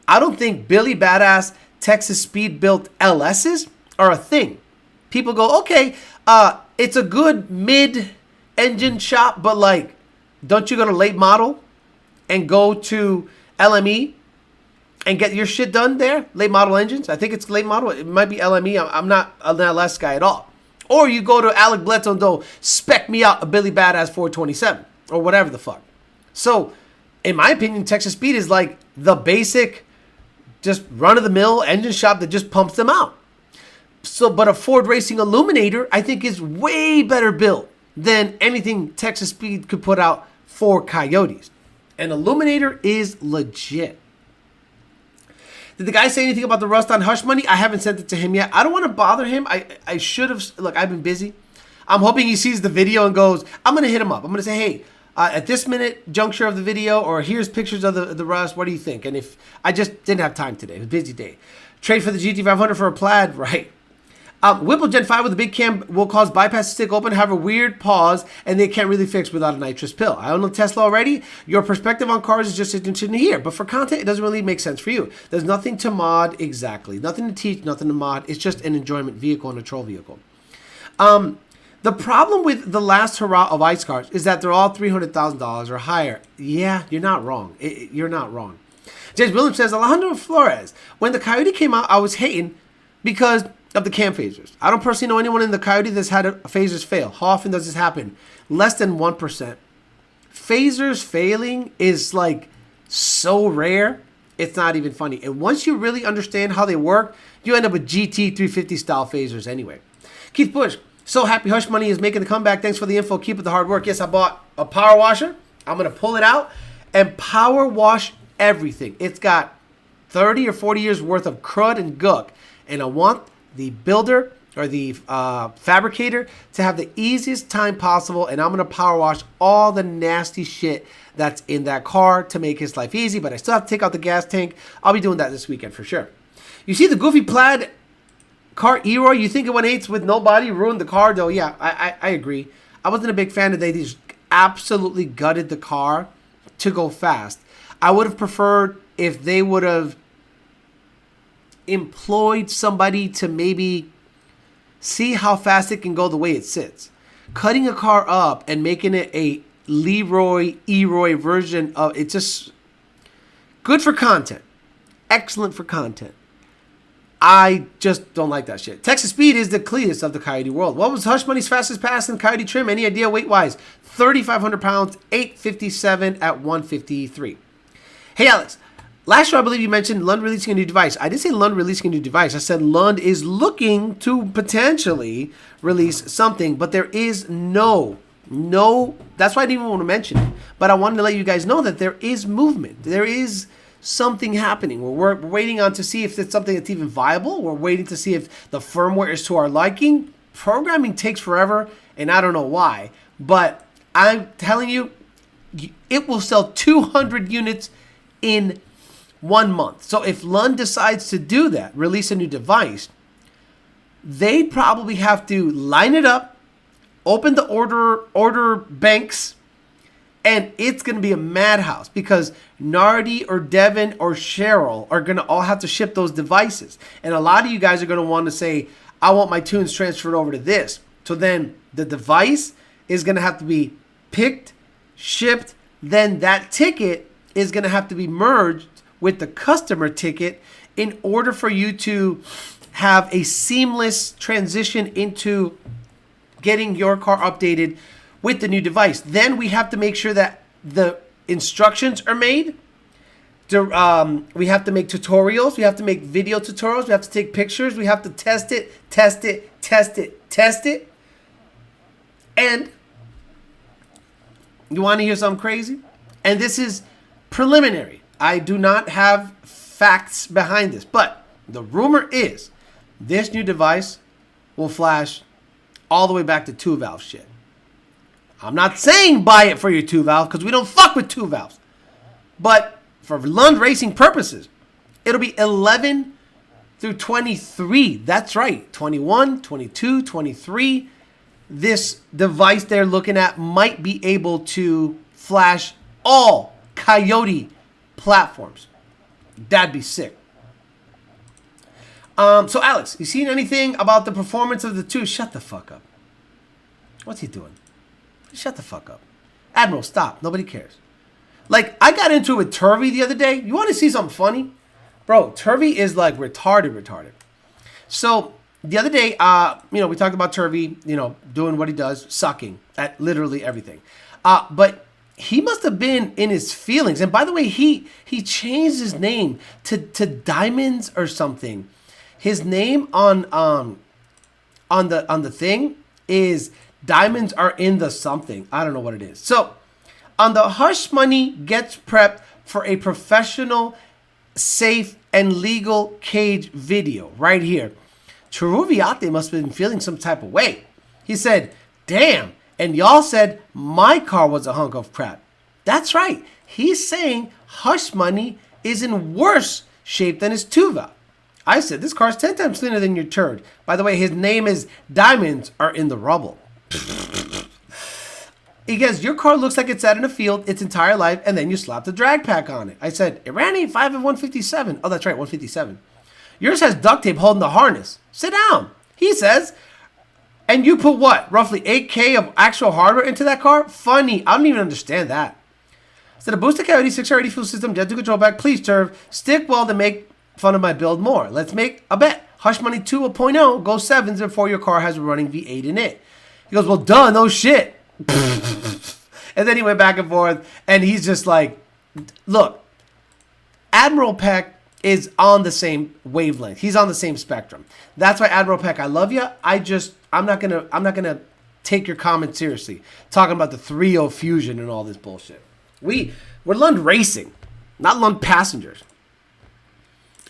I don't think Billy Badass Texas Speed built LSs are a thing. People go, okay, it's a good mid-engine shop, but like, don't you go to late model and go to LME and get your shit done there? Late model engines? I think it's late model. It might be LME. I'm not an LS guy at all. Or you go to Alec Bledsoe and go, spec me out a Billy Badass 427 or whatever the fuck. So, in my opinion, Texas Speed is like the basic, just run-of-the-mill engine shop that just pumps them out. So, but a Ford Racing Illuminator, I think, is way better built than anything Texas Speed could put out for Coyotes. An Illuminator is legit. Did the guy say anything about the rust on hush money? I haven't sent it to him yet. I don't want to bother him. I should have. Look, I've been busy. I'm hoping he sees the video and goes, I'm going to hit him up. I'm going to say, hey, at this minute juncture of the video, or here's pictures of the rust. What do you think? And if I just didn't have time today, it was a busy day. Trade for the GT500 for a Plaid, right? Whipple Gen 5 with a big cam will cause bypass to stick open, have a weird pause, and they can't really fix without a nitrous pill. I own a Tesla already. Your perspective on cars is just interesting to hear, but for content, it doesn't really make sense for you. There's nothing to mod exactly. Nothing to teach, nothing to mod. It's just an enjoyment vehicle and a troll vehicle. The problem with the last hurrah of ICE cars is that they're all $300,000 or higher. Yeah, you're not wrong. You're not wrong. James Williams says, Alejandro Flores, when the Coyote came out, I was hating because of the cam phasers. I don't personally know anyone in the Coyote that's had phasers fail. How often does this happen? Less than 1%. Phasers failing is like so rare, it's not even funny. And once you really understand how they work, you end up with GT 350 style phasers anyway. Keith Bush, so happy Hush Money is making the comeback. Thanks for the info. Keep up the hard work. Yes, I bought a power washer. I'm going to pull it out and power wash everything. It's got 30 or 40 years worth of crud and gook. And I want the builder or the fabricator to have the easiest time possible. And I'm going to power wash all the nasty shit that's in that car to make his life easy. But I still have to take out the gas tank. I'll be doing that this weekend for sure. You see the goofy plaid car Eroy, you think it went 8s with nobody, ruined the car though? Yeah, I agree. I wasn't a big fan of they just absolutely gutted the car to go fast. I would have preferred if they would have employed somebody to maybe see how fast it can go the way it sits. Cutting a car up and making it a Leroy Eroy version of it's just good for content. Excellent for content. I just don't like that shit. Texas Speed is the cleanest of the Coyote world. What was Hush Money's fastest pass in Coyote trim? Any idea weight-wise? 3,500 pounds, 857 at 153. Hey, Alex. Last year, I believe you mentioned Lund releasing a new device. I didn't say Lund releasing a new device. I said Lund is looking to potentially release something, but there is no, that's why I didn't even want to mention it. But I wanted to let you guys know that there is movement. There is something happening. We're waiting on to see if it's something that's even viable. We're waiting to see if the firmware is to our liking. Programming takes forever, and I don't know why. But I'm telling you, it will sell 200 units in 1 month. So if Lund decides to do that, release a new device, they probably have to line it up, open the order banks, and it's going to be a madhouse because Nardi or Devin or Cheryl are going to all have to ship those devices. And a lot of you guys are going to want to say, I want my tunes transferred over to this. So then the device is going to have to be picked, shipped, then that ticket is going to have to be merged with the customer ticket in order for you to have a seamless transition into getting your car updated with the new device. Then we have to make sure that the instructions are made. We have to make tutorials. We have to make video tutorials. We have to take pictures. We have to test it. And you want to hear something crazy? And this is preliminary. I do not have facts behind this. But the rumor is this new device will flash all the way back to 2-valve shit. I'm not saying buy it for your 2-valve because we don't fuck with 2-valves. But for Lund racing purposes, it'll be 11 through 23. That's right. 21, 22, 23. This device they're looking at might be able to flash all Coyote platforms. That'd be sick. So Alex, you seen anything about the performance of the two? Shut the fuck up. What's he doing? Shut the fuck up. Admiral, stop. Nobody cares. Like, I got into it with Turvey the other day. You want to see something funny? Bro, Turvey is like retarded. So, the other day, we talked about Turvey, doing what he does, sucking at literally everything. But he must have been in his feelings. And by the way, he changed his name to Diamonds or something. His name on the thing is Diamonds Are in the something. I don't know what it is. So, on the Hush Money Gets Prepped for a Professional, Safe, and Legal Cage video right here, Cheruviate must have been feeling some type of way. He said, damn, and y'all said my car was a hunk of crap. That's right. He's saying Hush Money is in worse shape than his 2-valve. I said, this car's 10 times cleaner than your turd. By the way, his name is Diamonds Are in the Rubble. He goes, your car looks like it sat in a field its entire life, and then you slapped a drag pack on it. I said, it ran 8.5 at 157. Oh, that's right, 157. Yours has duct tape holding the harness. Sit down. He says, and you put what? Roughly 8K of actual hardware into that car? Funny. I don't even understand that. So the boosted Coyote 6R80 fuel system, Jet 2 control back. Please, Turv, stick well to make fun of my build more. Let's make a bet. Hush Money 2.0 goes 7s before your car has a running V8 in it. He goes, well, duh, no shit. And then he went back and forth, and he's just like, look, Admiral Peck is on the same wavelength. He's on the same spectrum. That's why, Admiral Peck, I love you. I'm not gonna take your comments seriously. Talking about the 3.0 Fusion and all this bullshit. We're Lund Racing, not Lund Passengers.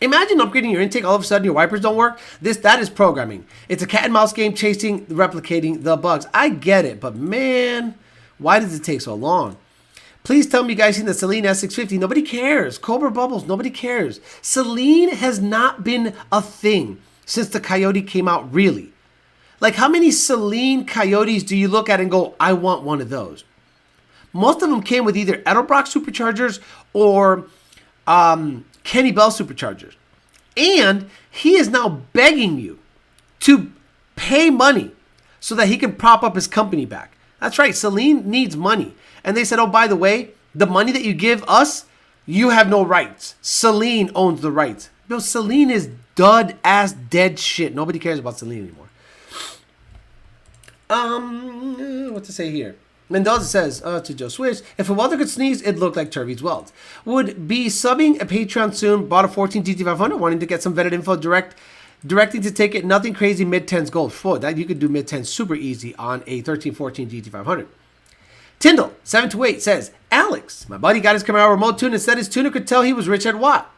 Imagine upgrading your intake, all of a sudden your wipers don't work. That is programming. It's a cat and mouse game chasing, replicating the bugs. I get it, but man, why does it take so long? Please tell me you guys seen the Seline S650. Nobody cares. Cobra Bubbles, nobody cares. Seline has not been a thing since the Coyote came out, really. Like, how many Seline Coyotes do you look at and go, I want one of those? Most of them came with either Edelbrock Superchargers or Kenny Bell Superchargers. And he is now begging you to pay money so that he can prop up his company back. That's right, Seline needs money. And they said, oh, by the way, the money that you give us, you have no rights. Seline owns the rights. No, Seline is dud ass dead shit. Nobody cares about Seline anymore. What to say here? Mendoza says to Joe Swish, if a welder could sneeze, it looked like Turvey's welds. Would be subbing a Patreon soon. Bought a 14 GT500, wanting to get some vetted info. Directing to take it. Nothing crazy. Mid 10s gold. Whoa, that you could do mid 10s super easy on a 1314 GT500. Tyndall 728 says, Alex, my buddy got his Camaro remote tune and said his tuner could tell he was rich at Watt.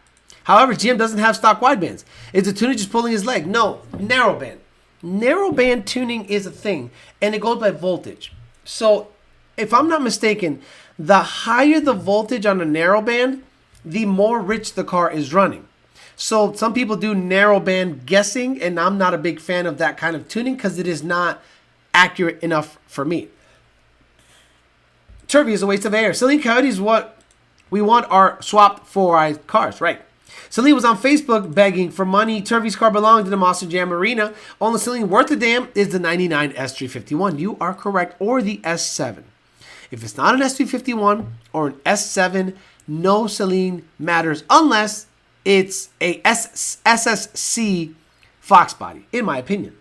However, GM doesn't have stock widebands. Is the tuner just pulling his leg? No, narrowband. Narrowband tuning is a thing, and it goes by voltage. So, if I'm not mistaken, the higher the voltage on a narrowband, the more rich the car is running. So, some people do narrowband guessing, and I'm not a big fan of that kind of tuning because it is not accurate enough for me. Turvey is a waste of air. Seline Coyote is what we want our swapped 4i cars, right? Seline was on Facebook begging for money. Turvey's car belonged to the Monster Jam Arena. Only Seline worth a damn is the 99 S351. You are correct. Or the S7. If it's not an S351 or an S7, no Seline matters unless it's a SSC Fox body, in my opinion.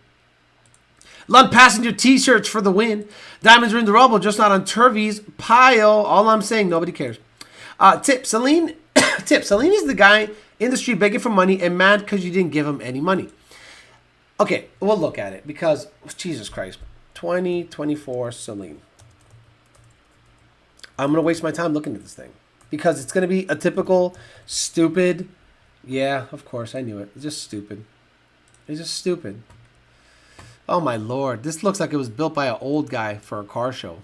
Lund passenger t-shirts for the win. Diamonds are in the rubble, just not on Turvey's pile. All I'm saying, nobody cares. Seline is the guy in the street begging for money and mad because you didn't give him any money. Okay, we'll look at it because, Jesus Christ, 2024 Seline. I'm going to waste my time looking at this thing because it's going to be a typical stupid. Yeah, of course, I knew it. It's just stupid. It's just stupid. Oh my Lord, this looks like it was built by an old guy for a car show.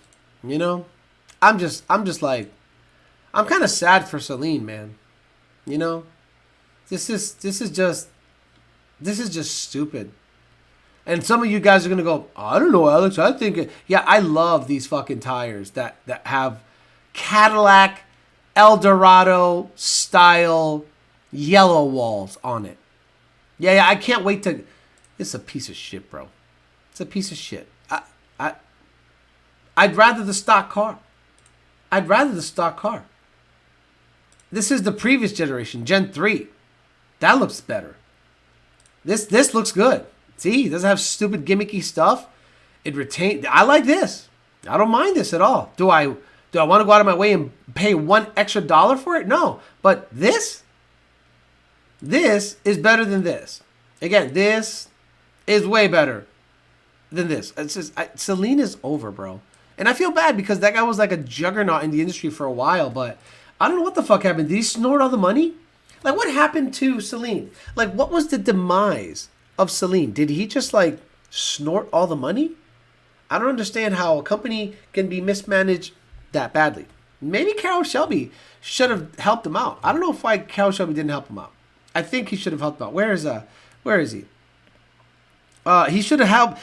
You know, I'm just like, I'm kind of sad for Seline, man. You know, this is just stupid. And some of you guys are gonna go, I don't know, Alex. I think yeah, I love these fucking tires that have Cadillac Eldorado style yellow walls on it. Yeah, I can't wait to. It's a piece of shit, bro. It's a piece of shit. I'd rather the stock car. This is the previous generation, Gen 3. That looks better. This looks good. See, it doesn't have stupid gimmicky stuff. It retains. I like this. I don't mind this at all. Do I want to go out of my way and pay $1 extra for it? No. But this is better than this. Again, this is way better than this. It's just Seline is over, bro. And I feel bad because that guy was like a juggernaut in the industry for a while, but I don't know what the fuck happened. Did he snort all the money? Like, what happened to Seline? Like, what was the demise of Seline? Did he just like snort all the money? I don't understand how a company can be mismanaged that badly. Maybe Carroll Shelby should have helped him out. I don't know why Carroll Shelby didn't help him out. I think he should have helped him out. Where is he? He should have helped.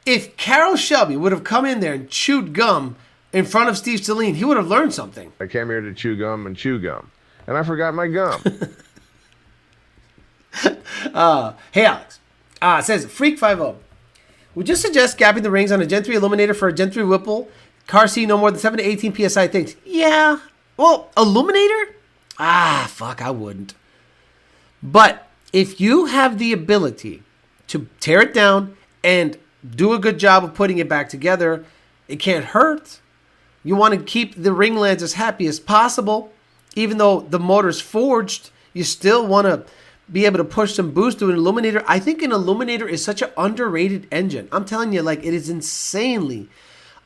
If Carroll Shelby would have come in there and chewed gum in front of Steve Seline, he would have learned something. I came here to chew gum, and I forgot my gum. Hey, Alex. It says, Freak50. Would you suggest gapping the rings on a Gen 3 Illuminator for a Gen 3 Whipple? Car C no more than 7 to 18 PSI things. Yeah. Well, Illuminator? Fuck, I wouldn't. But if you have the ability to tear it down and do a good job of putting it back together, it can't hurt. You want to keep the ringlands as happy as possible. Even though the motor's forged, you still want to be able to push some boost through an Illuminator. I think an Illuminator is such an underrated engine. I'm telling you, like, it is insanely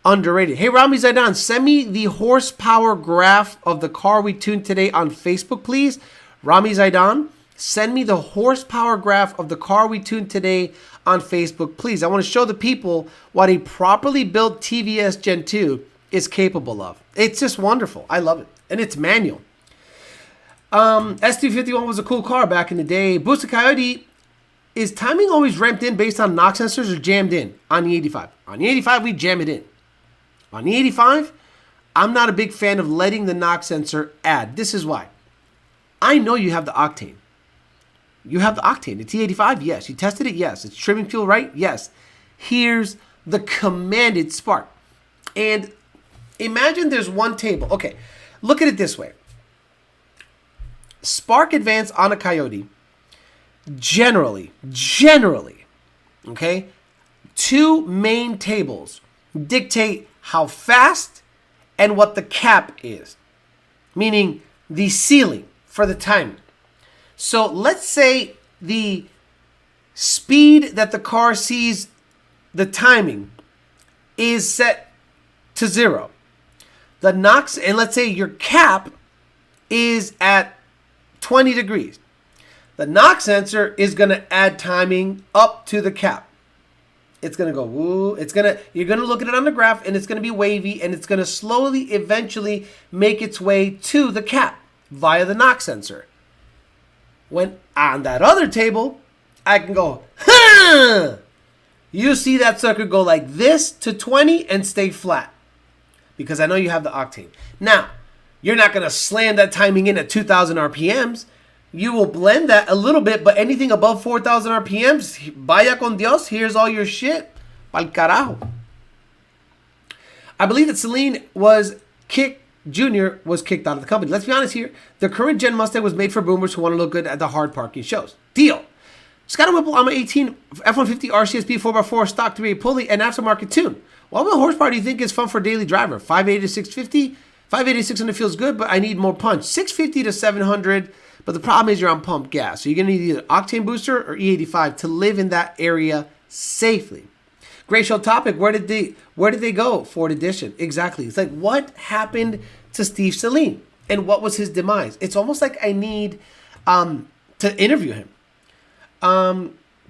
underrated. Hey, Ramy Zidon, send me the horsepower graph of the car we tuned today on Facebook, please. Ramy Zidon, send me the horsepower graph of the car we tuned today on Facebook, please. I want to show the people what a properly built TVS Gen 2 is capable of. It's just wonderful. I love it. And it's manual. S251 was a cool car back in the day. Boosted Coyote, is timing always ramped in based on knock sensors or jammed in on the 85? On the 85, we jam it in. On the 85, I'm not a big fan of letting the knock sensor add. This is why. I know you have the octane. You have the octane. The T85, yes. You tested it, yes. It's trimming fuel right, yes. Here's the commanded spark. And imagine there's one table. Okay, look at it this way. Spark Advance on a Coyote generally, okay, two main tables dictate how fast and what the cap is, meaning the ceiling for the timing. So let's say the speed that the car sees the timing is set to 0. The NOx, and let's say your cap is at 20 degrees. The NOx sensor is going to add timing up to the cap. It's going to go, woo. You're going to look at it on the graph, and it's going to be wavy, and it's going to slowly, eventually make its way to the cap via the NOx sensor. When on that other table, I can go, huh! You see that sucker go like this to 20 and stay flat, because I know you have the octane. Now, you're not going to slam that timing in at 2,000 RPMs. You will blend that a little bit, but anything above 4,000 RPMs, vaya con Dios, here's all your shit. Pal carajo. I believe that Seline Jr. was kicked out of the company. Let's be honest here. The current gen Mustang was made for boomers who want to look good at the hard parking shows. Deal. Scott and Whipple on my 18 F-150 RCSP 4x4 stock 3.8 pulley and aftermarket tune. What horsepower do you think is fun for daily driver? 580 to 650? 580 to 600 feels good, but I need more punch. 650 to 700, but the problem is you're on pump gas. So you're going to need either octane booster or E85 to live in that area safely. Great show topic. Where did they go? Ford edition. Exactly. It's like, what happened to Steve Seline? And what was his demise? It's almost like I need to interview him.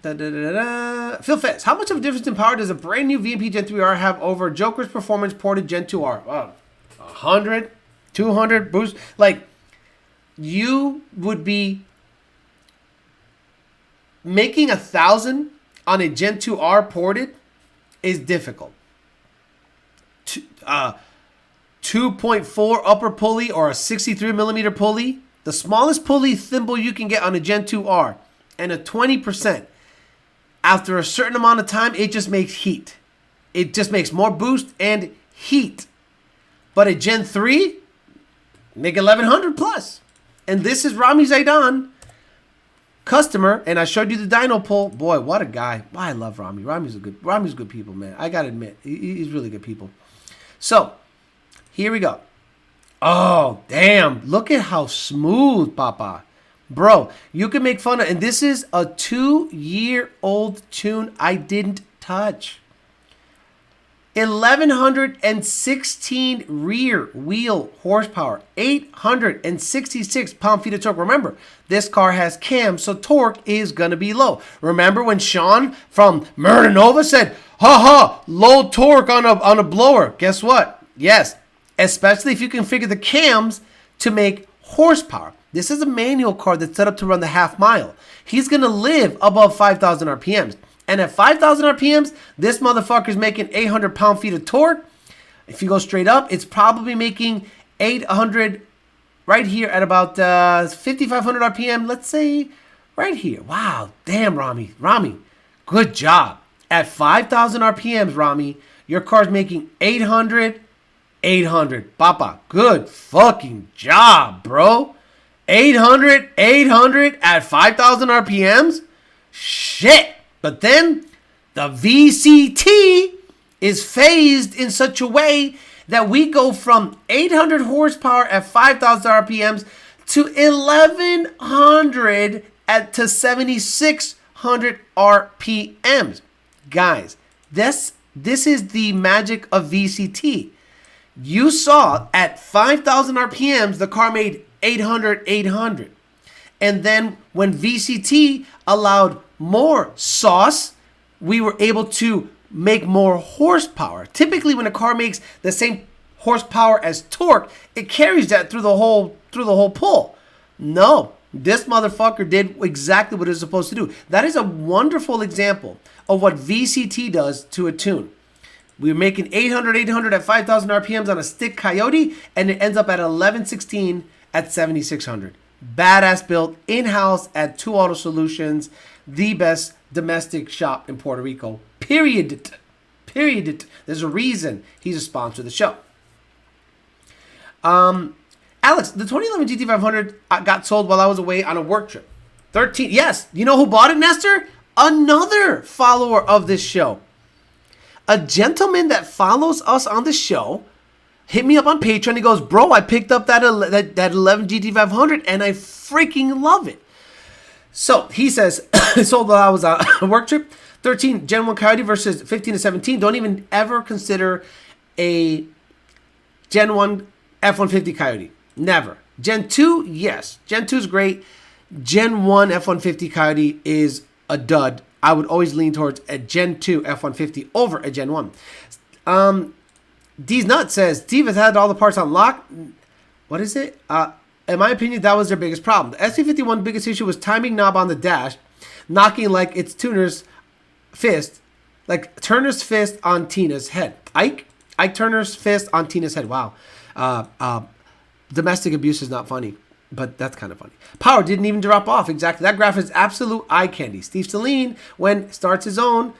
Phil Fetz, how much of a difference in power does a brand new VMP Gen 3R have over Joker's performance ported Gen 2R? 100, 200 boost. Like, you would be making 1,000 on a Gen 2R ported is difficult. 2.4 upper pulley or a 63 millimeter pulley, the smallest pulley thimble you can get on a Gen 2R, and a 20%. After a certain amount of time, it just makes heat. It just makes more boost and heat. But a Gen 3, make 1,100 plus. And this is Ramy Zidon, customer, and I showed you the dyno pull. Boy, what a guy. I love Ramy. Ramy's good people, man. I gotta admit, he's really good people. So, here we go. Oh, damn. Look at how smooth, Papa. Bro, you can make fun of, and this is a 2-year-old tune I didn't touch. 1,116 rear wheel horsepower, 866 pound-feet of torque. Remember, this car has cams, so torque is going to be low. Remember when Sean from Murder Nova said, low torque on a blower? Guess what? Yes, especially if you configure the cams to make horsepower. This is a manual car that's set up to run the half mile. He's going to live above 5,000 RPMs. And at 5,000 RPMs, this motherfucker's making 800 pound-feet of torque. If you go straight up, it's probably making 800 right here at about 5,500 RPM. Let's say right here. Wow. Damn, Ramy. Good job. At 5,000 RPMs, Ramy, your car's making 800. Papa, good fucking job, bro. 800 at 5,000 RPMs? Shit. But then the VCT is phased in such a way that we go from 800 horsepower at 5,000 RPMs to 1,100 to 7,600 RPMs. Guys, this is the magic of VCT. You saw at 5,000 RPMs, the car made 800. And then when VCT allowed more sauce, we were able to make more horsepower. Typically, when a car makes the same horsepower as torque, it carries that through the whole pull. No, this motherfucker did exactly what it's supposed to do. That is a wonderful example of what VCT does to a tune. We're making 800 at 5,000 RPMs on a stick Coyote, and it ends up at 1116 at 7,600. Badass built in-house at 2 Auto Solutions, the best domestic shop in Puerto Rico. Period. There's a reason he's a sponsor of the show. Alex, the 2011 GT500 got sold while I was away on a work trip. 13. Yes. You know who bought it, Nestor? Another follower of this show. A gentleman that follows us on the show hit me up on Patreon. He goes, bro, I picked up that 11 GT500 and I freaking love it. So he says, sold while I was on a work trip. 13 Gen 1 Coyote versus 15 to 17. Don't even ever consider a Gen 1 F-150 Coyote. Never. Gen 2, yes. Gen 2 is great. Gen 1 F-150 Coyote is a dud. I would always lean towards a Gen 2 F-150 over a Gen 1. D's Nut says, Steve has had all the parts on lock. What is it? In my opinion, that was their biggest problem. The SC51 biggest issue was timing knob on the dash, knocking like it's Turner's fist on Tina's head. Ike Turner's fist on Tina's head. Wow. Domestic abuse is not funny, but that's kind of funny. Power didn't even drop off. Exactly. That graph is absolute eye candy. Steve Seline, when starts his own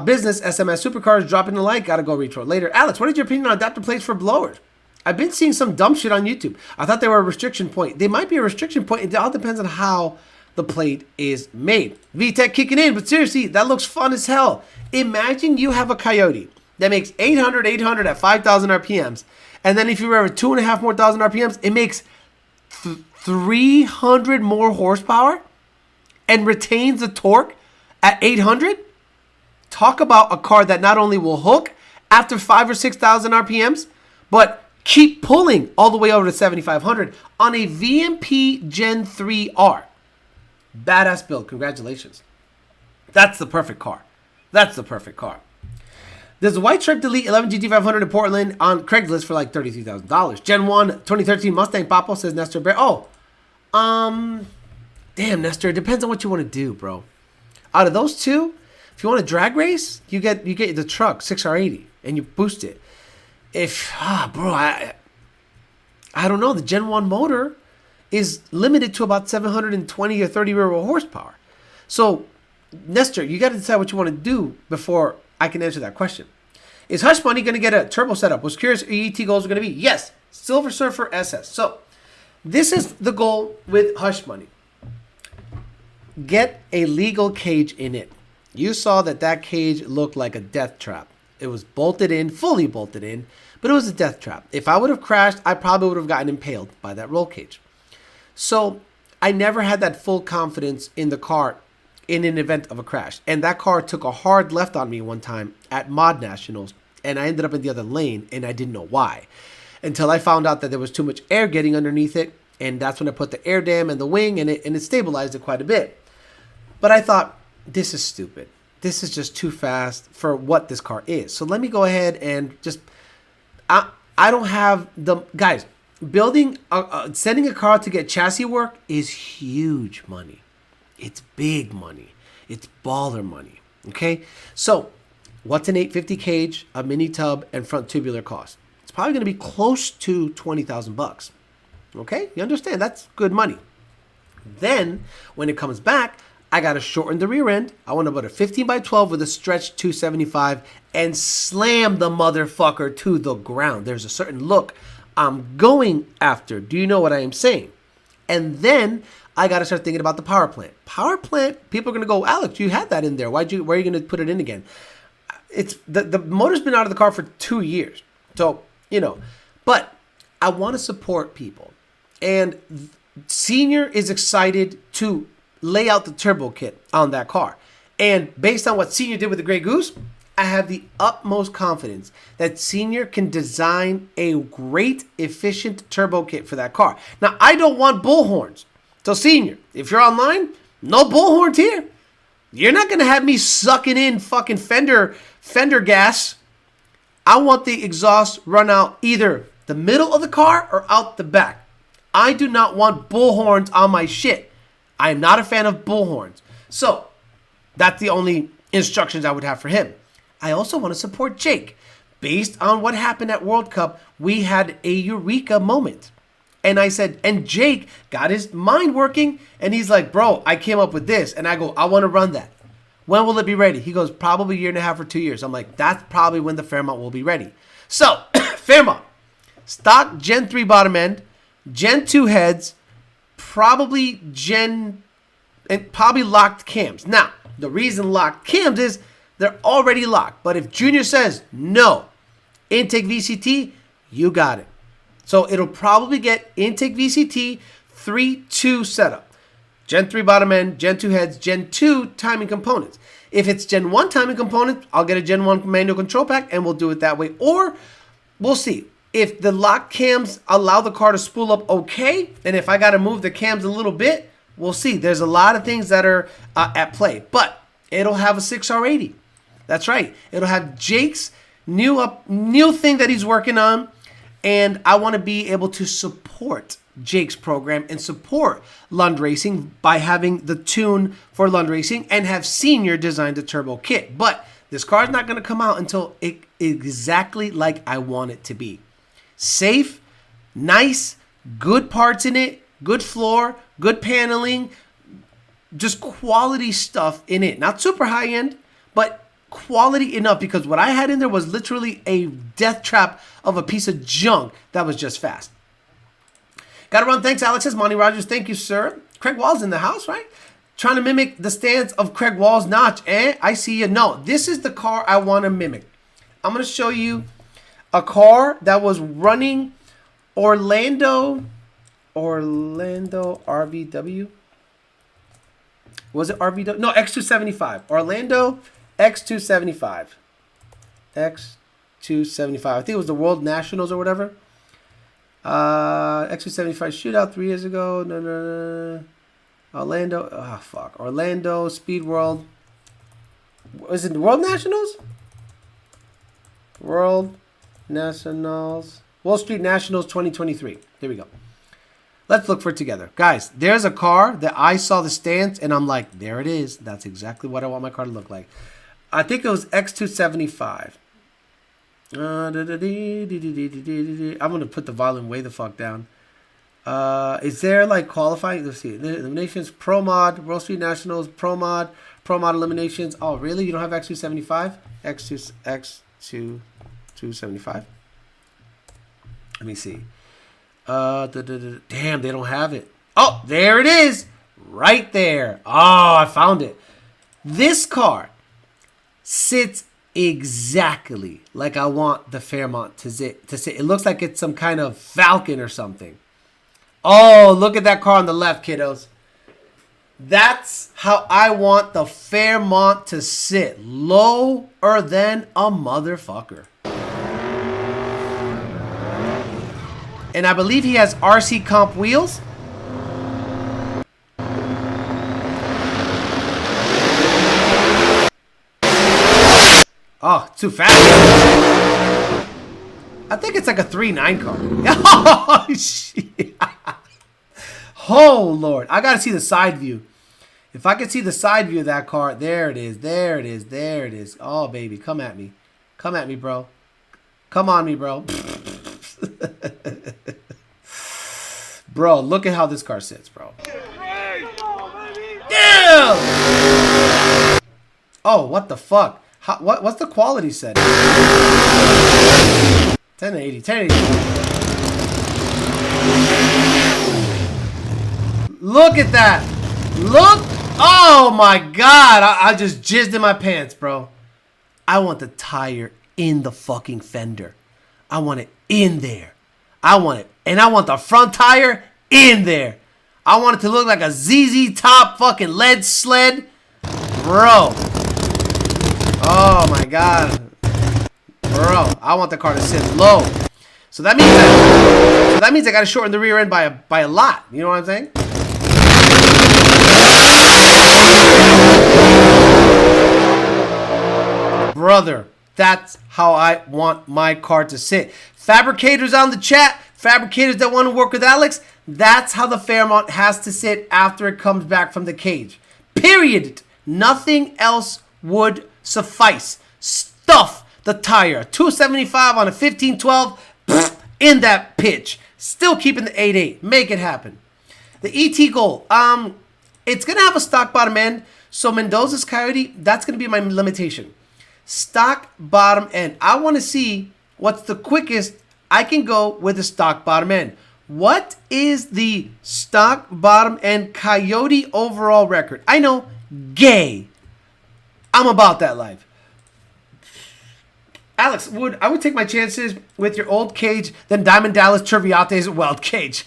business, SMS Supercharger, dropping the like. Gotta go retro later. Alex, what is your opinion on adapter plates for blowers? I've been seeing some dumb shit on YouTube. I thought they were a restriction point. They might be a restriction point. It all depends on how the plate is made. VTech kicking in, but seriously, that looks fun as hell. Imagine you have a Coyote that makes 800 at 5,000 RPMs. And then if you rev 2,500 more RPMs, it makes 300 more horsepower and retains the torque at 800. Talk about a car that not only will hook after 5,000 or 6,000 RPMs, but keep pulling all the way over to 7,500 on a VMP Gen 3R. Badass build. Congratulations. That's the perfect car. That's the perfect car. There's a white stripe delete 11 GT500 in Portland on Craigslist for like $33,000. Gen 1 2013 Mustang Papo, says Nestor Bear. Oh, damn, Nestor. It depends on what you want to do, bro. Out of those two, if you want to drag race, you get the truck 6R80 and you boost it. Bro, I don't know. The Gen 1 motor is limited to about 720 or 30 rear wheel horsepower. So, Nestor, you got to decide what you want to do before I can answer that question. Is Hush Money going to get a turbo setup? Was curious what ET goals are going to be. Yes, Silver Surfer SS. So, this is the goal with Hush Money. Get a legal cage in it. You saw that cage looked like a death trap. It was bolted in, fully bolted in, but it was a death trap. If I would have crashed, I probably would have gotten impaled by that roll cage. So I never had that full confidence in the car in an event of a crash. And that car took a hard left on me one time at Mod Nationals, and I ended up in the other lane, and I didn't know why. Until I found out that there was too much air getting underneath it, and that's when I put the air dam and the wing, and it stabilized it quite a bit. But I thought, this is stupid. This is just too fast for what this car is. So let me go ahead and just, I don't have the, guys, sending a car to get chassis work is huge money. It's big money. It's baller money. Okay. So what's an 850 cage, a mini tub, and front tubular cost? It's probably going to be close to $20,000. Okay. You understand? That's good money. Then when it comes back, I got to shorten the rear end. I want to put a 15x12 with a stretch 275 and slam the motherfucker to the ground. There's a certain look I'm going after. Do you know what I am saying? And then I got to start thinking about the power plant. Power plant, people are going to go, Alex, you had that in there. Where are you going to put it in again? It's the motor's been out of the car for 2 years. So, but I want to support people. And Senior is excited to lay out the turbo kit on that car. And based on what Senior did with the Grey Goose, I have the utmost confidence that Senior can design a great, efficient turbo kit for that car. Now, I don't want bullhorns. So, Senior, if you're online, no bullhorns here. You're not going to have me sucking in fucking fender gas. I want the exhaust run out either the middle of the car or out the back. I do not want bullhorns on my shit. I am not a fan of bullhorns. So, that's the only instructions I would have for him. I also want to support Jake. Based on what happened at World Cup, we had a eureka moment. And I said, and Jake got his mind working, and he's like, bro, I came up with this. And I go, I want to run that. When will it be ready? He goes, probably 1.5 or 2 years. I'm like, that's probably when the Fairmont will be ready. So, Fairmont, stock Gen 3 bottom end, Gen 2 heads, probably Gen and probably locked cams. Now, the reason locked cams is they're already locked. But if Junior says no, intake VCT, you got it. So it'll probably get intake VCT 3-2 setup. Gen 3 bottom end, Gen 2 heads, Gen 2 timing components. If it's Gen 1 timing component, I'll get a Gen 1 manual control pack and we'll do it that way. Or we'll see. If the lock cams allow the car to spool up okay, and if I got to move the cams a little bit, we'll see. There's a lot of things that are at play. But it'll have a 6R80. That's right. It'll have Jake's new thing that he's working on. And I want to be able to support Jake's program and support Lund Racing by having the tune for Lund Racing and have Senior design the turbo kit. But this car is not going to come out until exactly like I want it to be. Safe, nice, good parts in it, good floor, good paneling, just quality stuff in it. Not super high end, but quality enough, because what I had in there was literally a death trap of a piece of junk that was just fast. Gotta run. Thanks, Alex. Says Monty Rogers. Thank you, sir. Craig Wall's in the house, right? Trying to mimic the stance of Craig Wall's notch. I see you. No, this is the car I want to mimic. I'm going to show you a car that was running Orlando RVW. Was it RVW? No, X275. Orlando X275. X275. I think it was the World Nationals or whatever. X275 shootout 3 years ago. No. Orlando. Oh, fuck. Orlando Speed World. Was it the World Nationals? World Nationals. Wall Street Nationals 2023. Here we go. Let's look for it together. Guys, there's a car that I saw the stance and I'm like, there it is. That's exactly what I want my car to look like. I think it was X275. I'm going to put the volume way the fuck down. Is there like qualifying? Let's see. Eliminations, Pro Mod, World Street Nationals, Pro Mod eliminations. Oh, really? You don't have X275? X275. Let me see. Damn, they don't have it. Oh, there it is. Right there. Oh, I found it. This car sits exactly like I want the Fairmont to sit. It looks like it's some kind of Falcon or something. Oh, look at that car on the left, kiddos. That's how I want the Fairmont to sit. Lower than a motherfucker. And I believe he has RC comp wheels. Oh, too fast. I think it's like a 3.9 car. Oh, shit. Oh, Lord. I got to see the side view. If I could see the side view of that car. There it is. There it is. There it is. Oh, baby. Come at me. Come at me, bro. Come on me, bro. Bro, look at how this car sits, bro. Damn! Oh, what the fuck? What's the quality setting? 1080, 1080. Look at that. Look. Oh my God. I just jizzed in my pants, bro. I want the tire in the fucking fender. I want it in there. I want it. And I want the front tire in there. I want it to look like a ZZ Top fucking lead sled. Bro. Oh my God. Bro, I want the car to sit low. So that means I gotta shorten the rear end by a lot. You know what I'm saying? Brother, that's how I want my car to sit. Fabricators on the chat, fabricators that want to work with Alex, that's how the Fairmont has to sit after it comes back from the cage. Period. Nothing else would suffice. Stuff the tire. 275 on a 1512 in that pitch. Still keeping the 8.8. Make it happen. The ET Gold. It's going to have a stock bottom end. So Mendoza's Coyote, that's going to be my limitation. Stock bottom end. I want to see what's the quickest I can go with a stock bottom end. What is the stock bottom and Coyote overall record? I know, gay. I'm about that life. Alex, I would take my chances with your old cage than Diamond Dallas Turbiate's wild cage.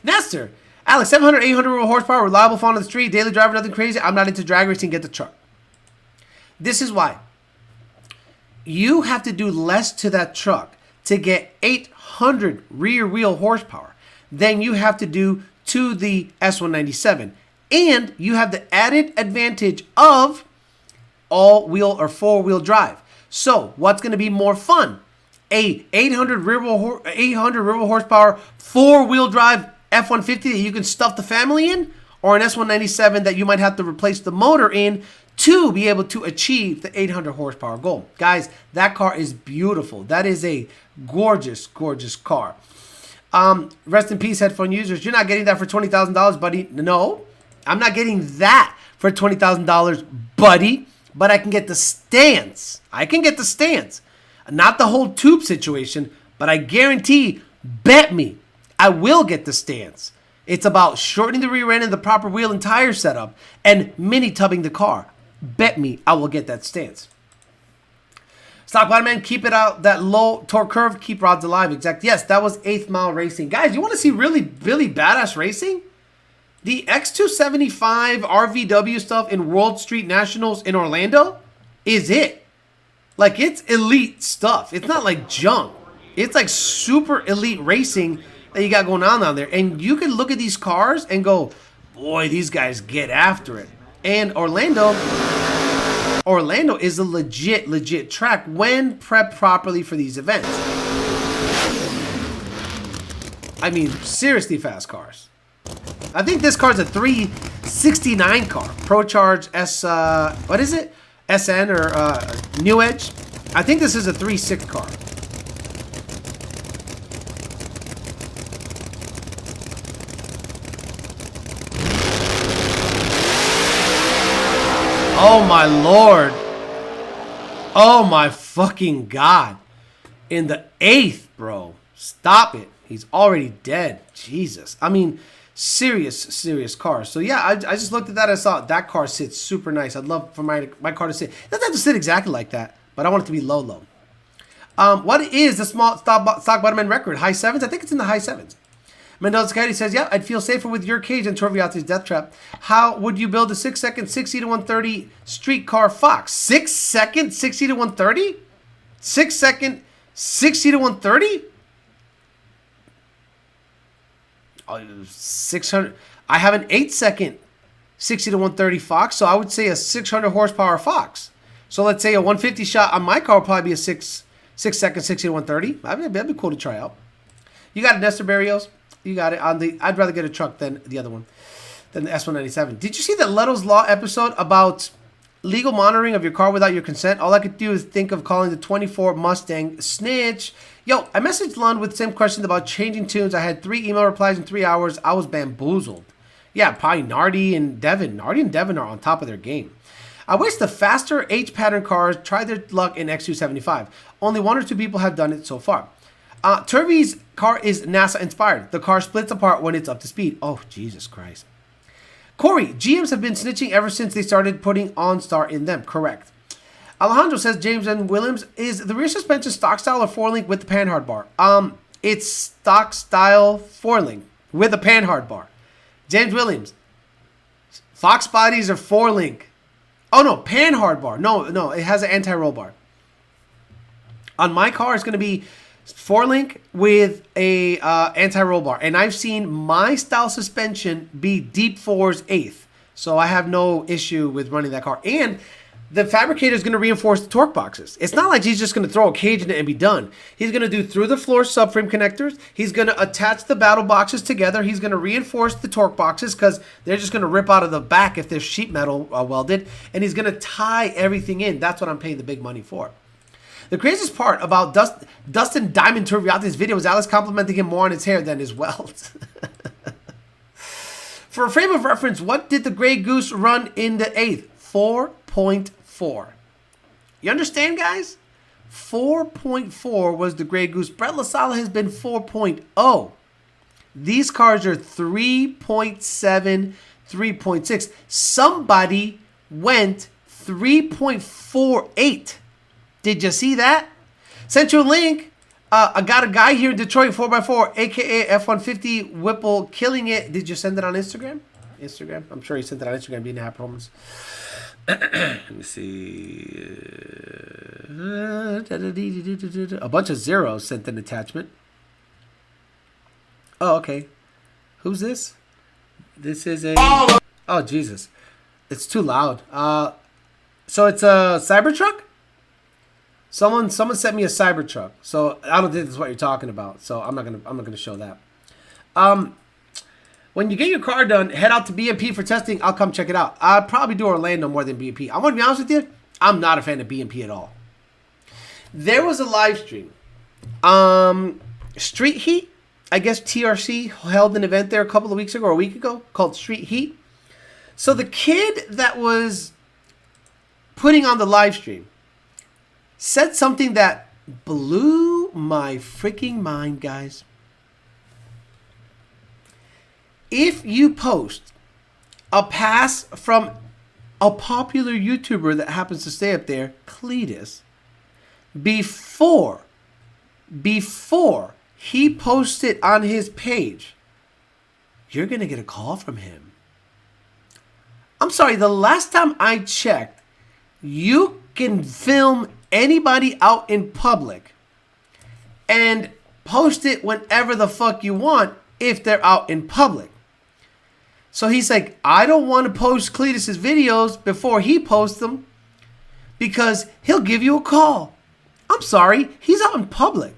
Nestor, Alex, 700, 800 horsepower, reliable, fun on the street, daily driver, nothing crazy. I'm not into drag racing. Get the truck. This is why. You have to do less to that truck to get 800 rear wheel horsepower than you have to do to the S197. And you have the added advantage of all-wheel or four-wheel drive. So what's going to be more fun? A 800 rear wheel horsepower four-wheel drive F-150 that you can stuff the family in, or an S197 that you might have to replace the motor in to be able to achieve the 800 horsepower goal. Guys, that car is beautiful. That is a gorgeous, gorgeous car. Rest in peace, headphone users. You're not getting that for $20,000, buddy. No, I'm not getting that for $20,000, buddy. But I can get the stance. I can get the stance. Not the whole tube situation, but I guarantee, bet me, I will get the stance. It's about shortening the rear end and the proper wheel and tire setup and mini-tubbing the car. Bet me, I will get that stance. Stock bottom man, keep it out that low torque curve, keep rods alive. Exactly. Yes, that was 8th Mile Racing. Guys, you want to see really badass racing? The X275 RVW stuff in World Street Nationals in Orlando is it. Like, it's elite stuff. It's not like junk. It's like super elite racing that you got going on down there. And you can look at these cars and go, boy, these guys get after it. And Orlando is a legit track when prepped properly for these events. I mean, seriously fast cars. I think this car's a 369 car. ProCharge S, what is it? SN or New Edge. I think this is a 3.6 car. Oh my lord. Oh my fucking god. In the 8th, bro. Stop it. He's already dead. Jesus. I mean, serious car. So yeah, I just looked at that. I saw that car sits super nice. I'd love for my car to sit. It doesn't have to sit exactly like that, but I want it to be low. What is the small stock bottom end record? High 7s? I think it's in the high 7s. Mendoza Coyote says, yeah, I'd feel safer with your cage than Torviate's Death Trap. How would you build a 6-second 60 to 130 streetcar Fox? 6-second 60 to 130? 6-second 60 to 130? 600. I have an 8-second 60 to 130 Fox, so I would say a 600 horsepower Fox. So let's say a 150 shot on my car would probably be a 6-second 60 to 130. That'd be cool to try out. You got it, Nestor Barrios. You got it on the. I'd rather get a truck than the other one, than the S197. Did you see that Leto's Law episode about legal monitoring of your car without your consent? All I could do is think of calling the 24 Mustang snitch. Yo, I messaged Lund with the same questions about changing tunes. I had 3 email replies in 3 hours. I was bamboozled. Yeah, probably Nardi and Devin. Nardi and Devin are on top of their game. I wish the faster H-pattern cars tried their luck in X275. Only 1 or 2 people have done it so far. Turvey's car is NASA inspired. The car splits apart when it's up to speed. Oh, Jesus Christ. Corey, GMs have been snitching ever since they started putting OnStar in them. Correct. Alejandro says, James and Williams, is the rear suspension stock style or 4-link with the panhard bar? It's stock style 4-link with a panhard bar. James Williams, Fox bodies are 4-link. Oh, no, panhard bar. No, it has an anti-roll bar. On my car, it's going to be 4-link with a anti-roll bar. And I've seen my style suspension be deep 4s 8th. So I have no issue with running that car. And the fabricator is going to reinforce the torque boxes. It's not like he's just going to throw a cage in it and be done. He's going to do through the floor subframe connectors. He's going to attach the battle boxes together. He's going to reinforce the torque boxes because they're just going to rip out of the back if they're sheet metal welded. And he's going to tie everything in. That's what I'm paying the big money for. The craziest part about Dustin Diamond Turviate's video is Alex complimenting him more on his hair than his welt. For a frame of reference, what did the Grey Goose run in the 8th? 4.4. You understand, guys? 4.4 was the Grey Goose. Brett LaSala has been 4.0. These cars are 3.7, 3.6. Somebody went 3.48. Did you see that? Central Link, I got a guy here in Detroit, 4x4, aka F-150 Whipple, killing it. Did you send it on Instagram? Instagram? I'm sure you sent it on Instagram. Didn't have problems. Let me see. A bunch of zeros sent an attachment. Oh, okay. Who's this? This is a... Oh, Jesus. It's too loud. So it's a Cybertruck? Someone sent me a Cybertruck. So I don't think this is what you're talking about. So I'm not gonna show that. When you get your car done, head out to BMP for testing. I'll come check it out. I'll probably do Orlando more than BMP. I want to be honest with you. I'm not a fan of BMP at all. There was a live stream. Street Heat. I guess TRC held an event there a couple of weeks ago or a week ago called Street Heat. So the kid that was putting on the live stream said something that blew my freaking mind, guys. If you post a pass from a popular YouTuber that happens to stay up there, Cletus, before he posts it on his page, you're going to get a call from him. I'm sorry, the last time I checked, you can film anybody out in public and post it whenever the fuck you want if they're out in public. So he's like, I don't want to post Cletus's videos before he posts them because he'll give you a call. I'm sorry, he's out in public.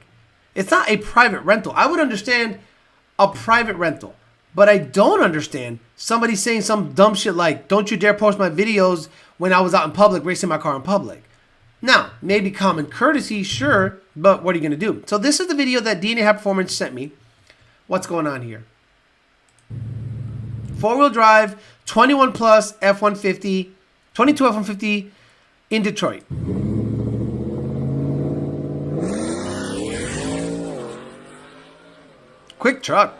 It's not a private rental. I would understand a private rental, but I don't understand somebody saying some dumb shit like, don't you dare post my videos when I was out in public racing my car in public. Now, maybe common courtesy, sure, but what are you going to do? So this is the video that DNA High Performance sent me. What's going on here? 4-wheel drive, 21 plus F-150, 22 F-150 in Detroit. Quick truck.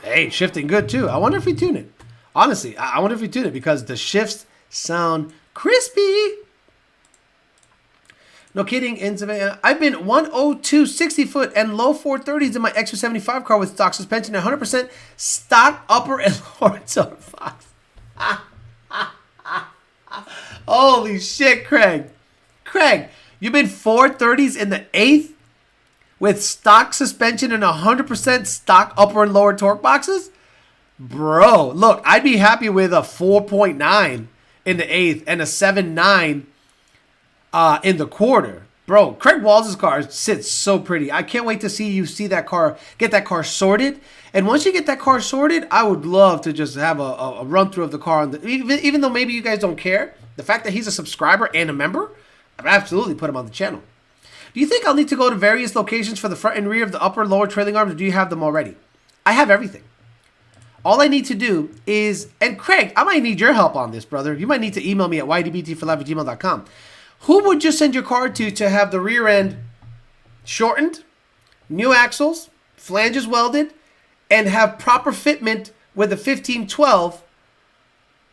Hey, shifting good too. I wonder if we tune it. Honestly, I wonder if we tune it because the shifts sound crispy. No kidding. I've been 102 60 foot and low 430s in my Extra 75 car with stock suspension and 100% stock upper and lower soda fox. Holy shit, Craig. Craig, you've been 430s in the 8th with stock suspension and 100% stock upper and lower torque boxes? Bro, look, I'd be happy with a 4.9 in the 8th and a 7.9 in the quarter. Bro, Craig Walls' car sits so pretty. I can't wait to see you see that car, get that car sorted. And once you get that car sorted, I would love to just have a run through of the car. Even though maybe you guys don't care, the fact that he's a subscriber and a member, I'd absolutely put him on the channel. Do you think I'll need to go to various locations for the front and rear of the upper and lower trailing arms, or do you have them already? I have everything. All I need to do is, and Craig, I might need your help on this, brother. You might need to email me at ydbtforlife@gmail.com. Who would you send your car to have the rear end shortened, new axles, flanges welded, and have proper fitment with a 1512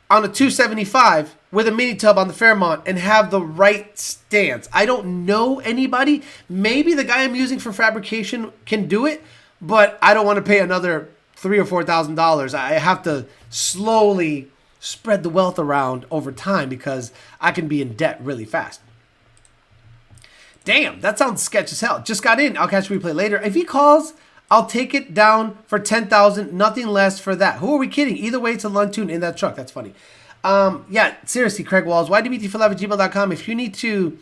on a 275 with a mini tub on the Fairmont and have the right stance? I don't know anybody. Maybe the guy I'm using for fabrication can do it, but I don't want to pay another $3,000 or $4,000. I have to slowly spread the wealth around over time because I can be in debt really fast. Damn, that sounds sketch as hell. Just got in. I'll catch replay later. If he calls, I'll take it down for $10,000. Nothing less for that. Who are we kidding? Either way, it's a Luntune in that truck. That's funny. Yeah, seriously, Craig Walls, ydbtforlife@gmail.com. If you need to,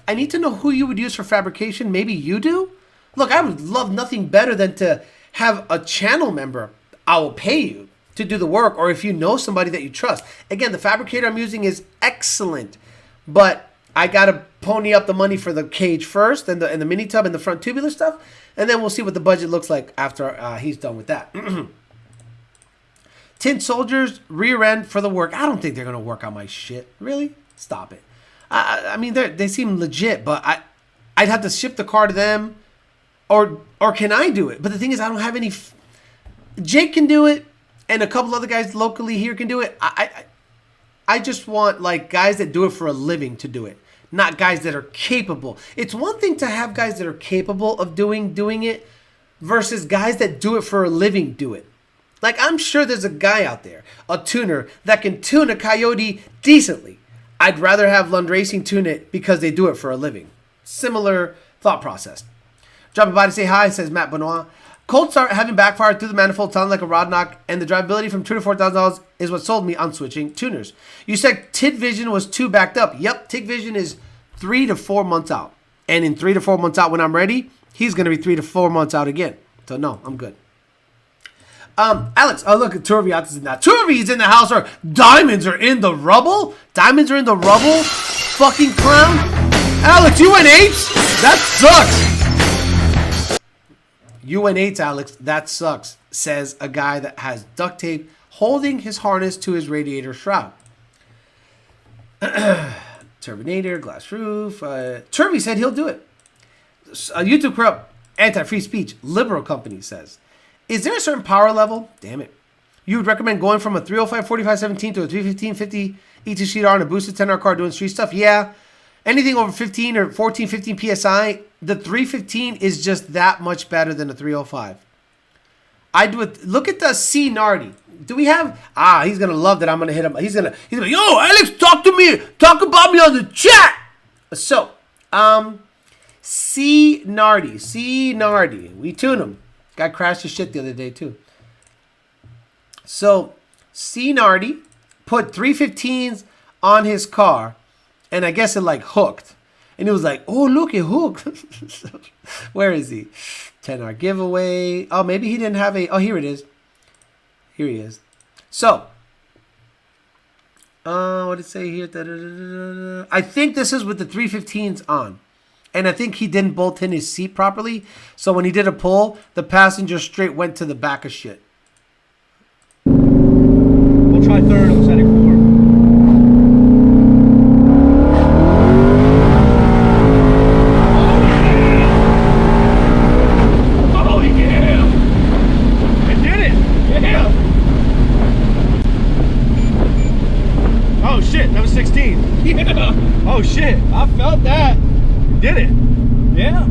I need to know who you would use for fabrication. Maybe you do. Look, I would love nothing better than to have a channel member. I will pay you to do the work, or if you know somebody that you trust. Again, the fabricator I'm using is excellent, but I gotta pony up the money for the cage first, and the mini tub and the front tubular stuff, and then we'll see what the budget looks like after he's done with that. Tin soldiers, rear end for the work. I don't think they're gonna work on my shit. Really? Stop it. I mean, they seem legit, but I'd have to ship the car to them, or can I do it? But the thing is, I don't have any. Jake can do it, and a couple other guys locally here can do it. I just want like guys that do it for a living to do it, not guys that are capable. It's one thing to have guys that are capable of doing it, versus guys that do it for a living do it. Like, I'm sure there's a guy out there, a tuner, that can tune a Coyote decently. I'd rather have Lund Racing tune it because they do it for a living. Similar thought process. Dropping by to say hi, says Matt Benoit. Cold start having backfired through the manifold, sounded like a rod knock, and the drivability from $2,000 to $4,000 is what sold me on switching tuners. You said TIG Vision was too backed up. Yep, TIG Vision is 3 to 4 months out. And in 3 to 4 months out when I'm ready, he's going to be 3 to 4 months out again. So no, I'm good. Alex, oh look, Turviat is in that. Turvi's in the house, or diamonds are in the rubble? Diamonds are in the rubble? Fucking clown. Alex, you went 8? That sucks. You went 8, Alex. That sucks, says a guy that has duct tape holding his harness to his radiator shroud. Turbinator, glass roof. Turvy said he'll do it. YouTube corrupt, anti-free speech, liberal company says. Is there a certain power level? Damn it. You would recommend going from a 305 45 17 to a 315 50 E2 sheet R and a boosted 10R car doing street stuff? Yeah. Anything over 15 or 14, 15 PSI, the 315 is just that much better than a 305. I'd do it. Look at the C Nardi. Do we have? He's gonna love that I'm gonna hit him. He's gonna yo, Alex, talk to me. Talk about me on the chat. So, C Nardi. We tune him. Guy crashed his shit the other day too. So, C Nardi put 315s on his car, and I guess it like hooked. And it was like, oh look, it hooked. Where is he? 10R giveaway. Oh, maybe he didn't have a. Oh, here it is. Here he is. So, what did it say here? I think this is with the 315s on. And I think he didn't bolt in his seat properly. So when he did a pull, the passenger straight went to the back of shit. We'll try third on setting 4. Oh yeah! It did it! Yeah! Oh shit, that was 16. Yeah! Oh shit, I felt that. Did it? Yeah.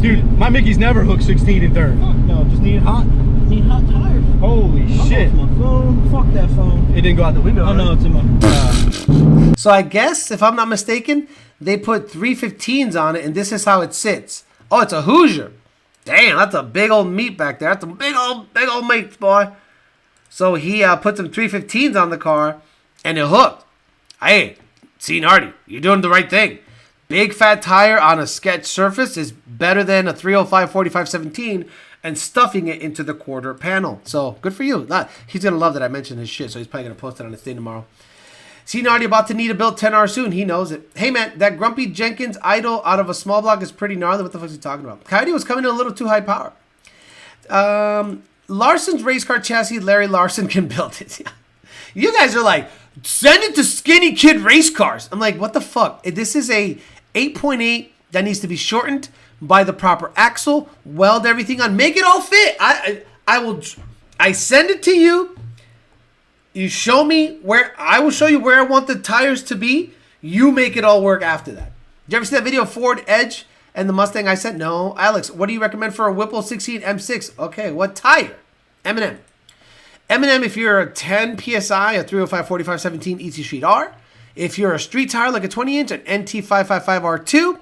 Dude, my Mickey's never hooked 16 in third. Fuck no, just need hot tires. Holy shit. My phone. Fuck that phone. It didn't go out the window. Oh no, it's in my. So I guess, if I'm not mistaken, they put 315s on it, and this is how it sits. Oh, it's a Hoosier. Damn, that's a big old meat back there. That's a big old meat, boy. So he put some 315s on the car, and it hooked. Hey, C Nardi, you're doing the right thing. Big fat tire on a sketch surface is better than a 305 45 17 and stuffing it into the quarter panel. So good for you. He's going to love that I mentioned his shit, so he's probably going to post it on his thing tomorrow. See, Nardi about to need a build 10R soon. He knows it. Hey, man, that Grumpy Jenkins idle out of a small block is pretty gnarly. What the fuck is he talking about? Coyote was coming in a little too high power. Larson's race car chassis, Larry Larson can build it. You guys are like, send it to Skinny Kid Race Cars. I'm like, what the fuck? This is a 8.8 that needs to be shortened by the proper axle, weld everything on, make it all fit. I send it to you. You show me where, I will show you where I want the tires to be. You make it all work after that. Did you ever see that video of Ford Edge and the Mustang I sent? No. Alex, what do you recommend for a Whipple 16 M6? Okay, what tire? M&M. M&M, if you're a 10 PSI, a 305 45 17 ET Street R. If you're a street tire like a 20-inch, an NT555R2.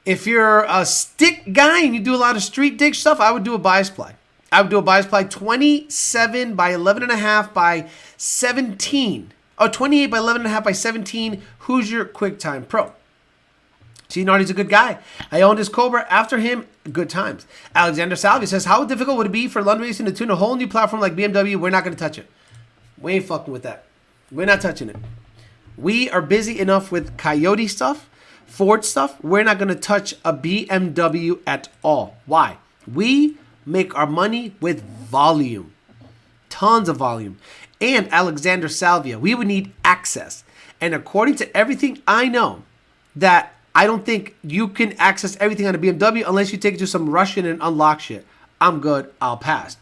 If you're a stick guy and you do a lot of street dig stuff, I would do a bias ply. I would do a bias ply 27 by 11.5 by 17. Oh, 28 by 11.5 by 17 Hoosier QuickTime Pro. See, Nardi's a good guy. I owned his Cobra after him. Good times. Alexander Salvi says, how difficult would it be for Lund Racing to tune a whole new platform like BMW? We're not going to touch it. We ain't fucking with that. We're not touching it. We are busy enough with Coyote stuff, Ford stuff. We're not going to touch a BMW at all. Why? We make our money with volume. Tons of volume. and Alexander Salvia. We would need access. And according to everything I know, that I don't think you can access everything on a BMW unless you take it to some Russian and unlock shit. I'm good. I'll pass.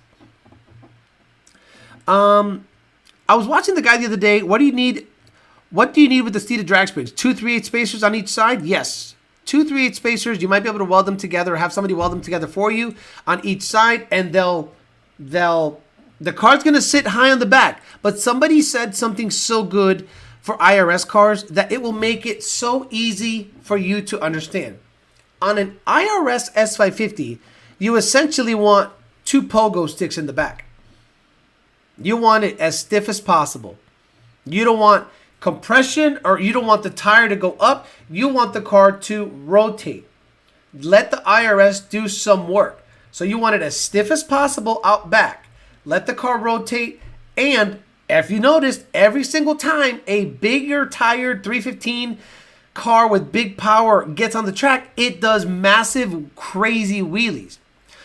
I was watching the guy the other day. What do you need? What do you need with the seated drag springs? 2 3/8 spacers on each side? Yes. 2 3/8 spacers. You might be able to weld them together or have somebody weld them together for you on each side, and the car's going to sit high on the back. But somebody said something so good for IRS cars that it will make it so easy for you to understand. On an IRS S550, you essentially want 2 pogo sticks in the back. You want it as stiff as possible. You don't want compression, or you don't want the tire to go up. You want the car to rotate. Let the IRS do some work. So you want it as stiff as possible out back. Let the car rotate. And if you noticed, every single time a bigger tired 315 car with big power gets on the track, it does massive, crazy wheelies.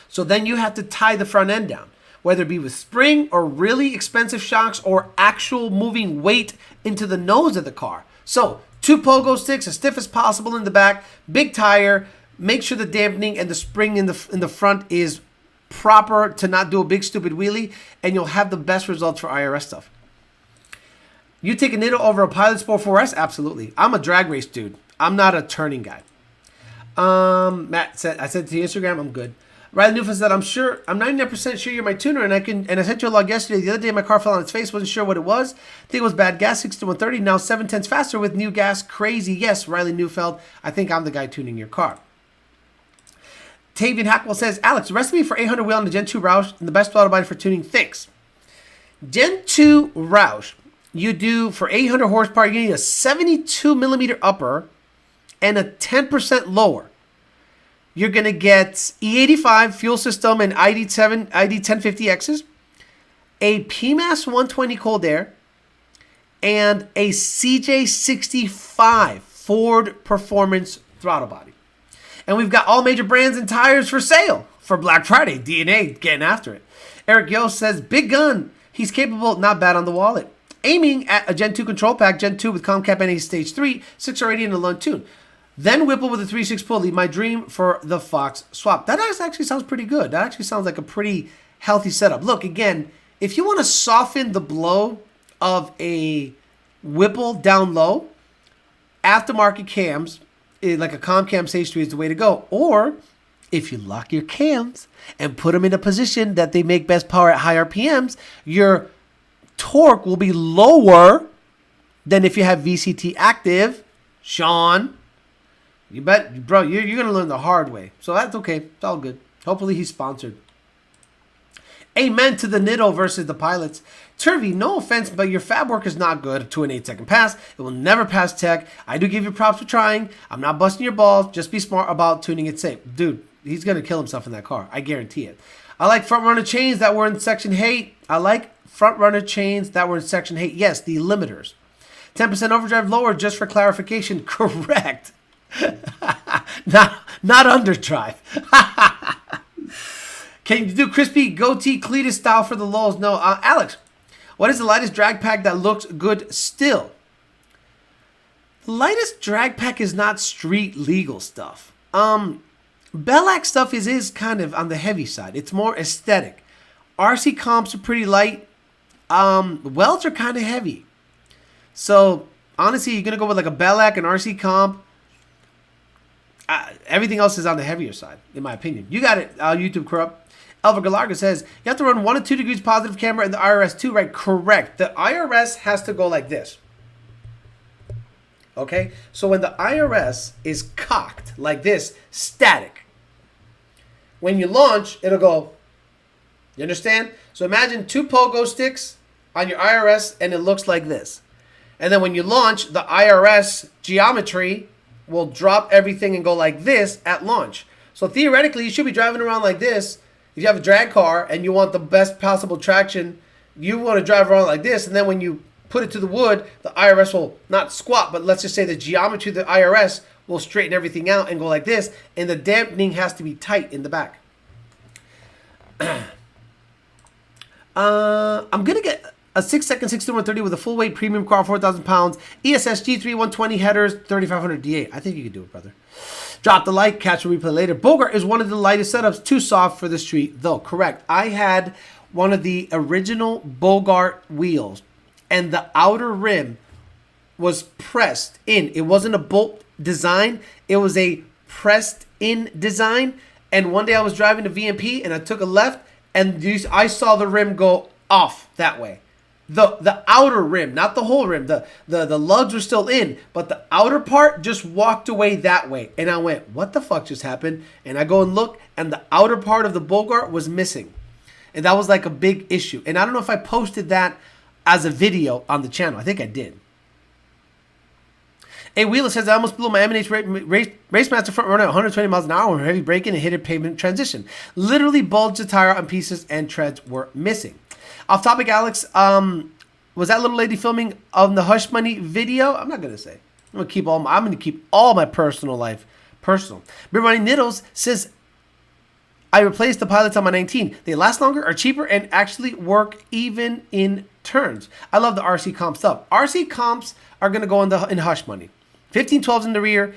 So then you have to tie the front end down, whether it be with spring or really expensive shocks or actual moving weight into the nose of the car. So 2 pogo sticks as stiff as possible in the back, big tire, make sure the dampening and the spring in the front is proper to not do a big stupid wheelie, and you'll have the best results for IRS stuff. You take a Nitto over a Pilot Sport 4S? Absolutely. I'm a drag race dude. I'm not a turning guy. Matt said, I said to Instagram, I'm good. Riley Newfield said, I'm 99% sure you're my tuner, and I sent you a log yesterday. The other day my car fell on its face, wasn't sure what it was. I think it was bad gas, 60 to 130, now 7/10 faster with new gas. Crazy. Yes, Riley Newfield, I think I'm the guy tuning your car. Tavian Hackwell says, Alex, recipe for 800 wheel on the Gen 2 Roush and the best throttle body for tuning. Thanks. Gen 2 Roush, you do for 800 horsepower, you need a 72 millimeter upper and a 10% lower. You're going to get E85 fuel system and ID1050Xs, a PMAS 120 cold air, and a CJ65 Ford Performance throttle body. And we've got all major brands and tires for sale for Black Friday. DNA getting after it. Eric Yo says, big gun. He's capable, not bad on the wallet. Aiming at a Gen 2 control pack, Gen 2 with Comcap NA Stage 3, 6R80 and a Lund tune. Then Whipple with a 3.6 pulley, my dream for the Fox swap. That actually sounds pretty good. That actually sounds like a pretty healthy setup. Look, again, if you want to soften the blow of a Whipple down low, aftermarket cams, like a Comcam Stage 3 is the way to go. Or if you lock your cams and put them in a position that they make best power at high RPMs, your torque will be lower than if you have VCT active. Sean, you bet, bro, you're going to learn the hard way. So that's okay. It's all good. Hopefully he's sponsored. Amen to the Nitto versus the Pilots. Turvey, no offense, but your fab work is not good to an 8-second pass. It will never pass tech. I do give you props for trying. I'm not busting your balls. Just be smart about tuning it safe. Dude, he's going to kill himself in that car. I guarantee it. I like front runner chains that were in section 8. Yes, the limiters. 10% overdrive lower, just for clarification. Correct. not underdrive. Can you do crispy goatee Cletus style for the lows? No. Alex, what is the lightest drag pack that looks good still? The lightest drag pack is not street legal stuff. Bellac stuff is kind of on the heavy side. It's more aesthetic. RC comps are pretty light. Welds are kind of heavy. So, honestly, you're going to go with like a Bellac, an RC comp. Everything else is on the heavier side, in my opinion. You got it, YouTube Corrupt. Elva Galarga says, you have to run 1 to 2 degrees positive camera in the IRS too, right? Correct. The IRS has to go like this. Okay? So when the IRS is cocked like this, static, when you launch, it'll go. You understand? So imagine 2 pogo sticks on your IRS and it looks like this. And then when you launch, the IRS geometry will drop everything and go like this at launch. So theoretically, you should be driving around like this. If you have a drag car and you want the best possible traction, you want to drive around like this. And then when you put it to the wood, the IRS will not squat, but let's just say the geometry of the IRS will straighten everything out and go like this. And the dampening has to be tight in the back. I'm going to get a 6-second 6130 with a full weight premium car, 4,000 pounds. ESS G3 120 headers, 3,500 D8. I think you can do it, brother. Drop the like, catch a replay later. Bogart is one of the lightest setups, too soft for the street, though. Correct. I had one of the original Bogart wheels, and the outer rim was pressed in. It wasn't a bolt design. It was a pressed in design. And one day I was driving to VMP and I took a left and I saw the rim go off that way. The outer rim, not the whole rim. The lugs were still in, but the outer part just walked away that way. And I went, what the fuck just happened? And I go and look, and the outer part of the Bogart was missing. And that was like a big issue. And I don't know if I posted that as a video on the channel. I think I did. A Wheeler says, I almost blew my M&H Racemaster front runner at 120 miles an hour when heavy braking and hit a pavement transition. Literally bulged the tire on pieces and treads were missing. Off topic, Alex, was that little lady filming on the Hush Money video? I'm not going to say. I'm going to keep all my personal life personal. Beer Money Niddles says, I replaced the pilots on my 19. They last longer, are cheaper, and actually work even in turns. I love the RC comp stuff. RC comps are going to go in Hush Money. 1512s in the rear,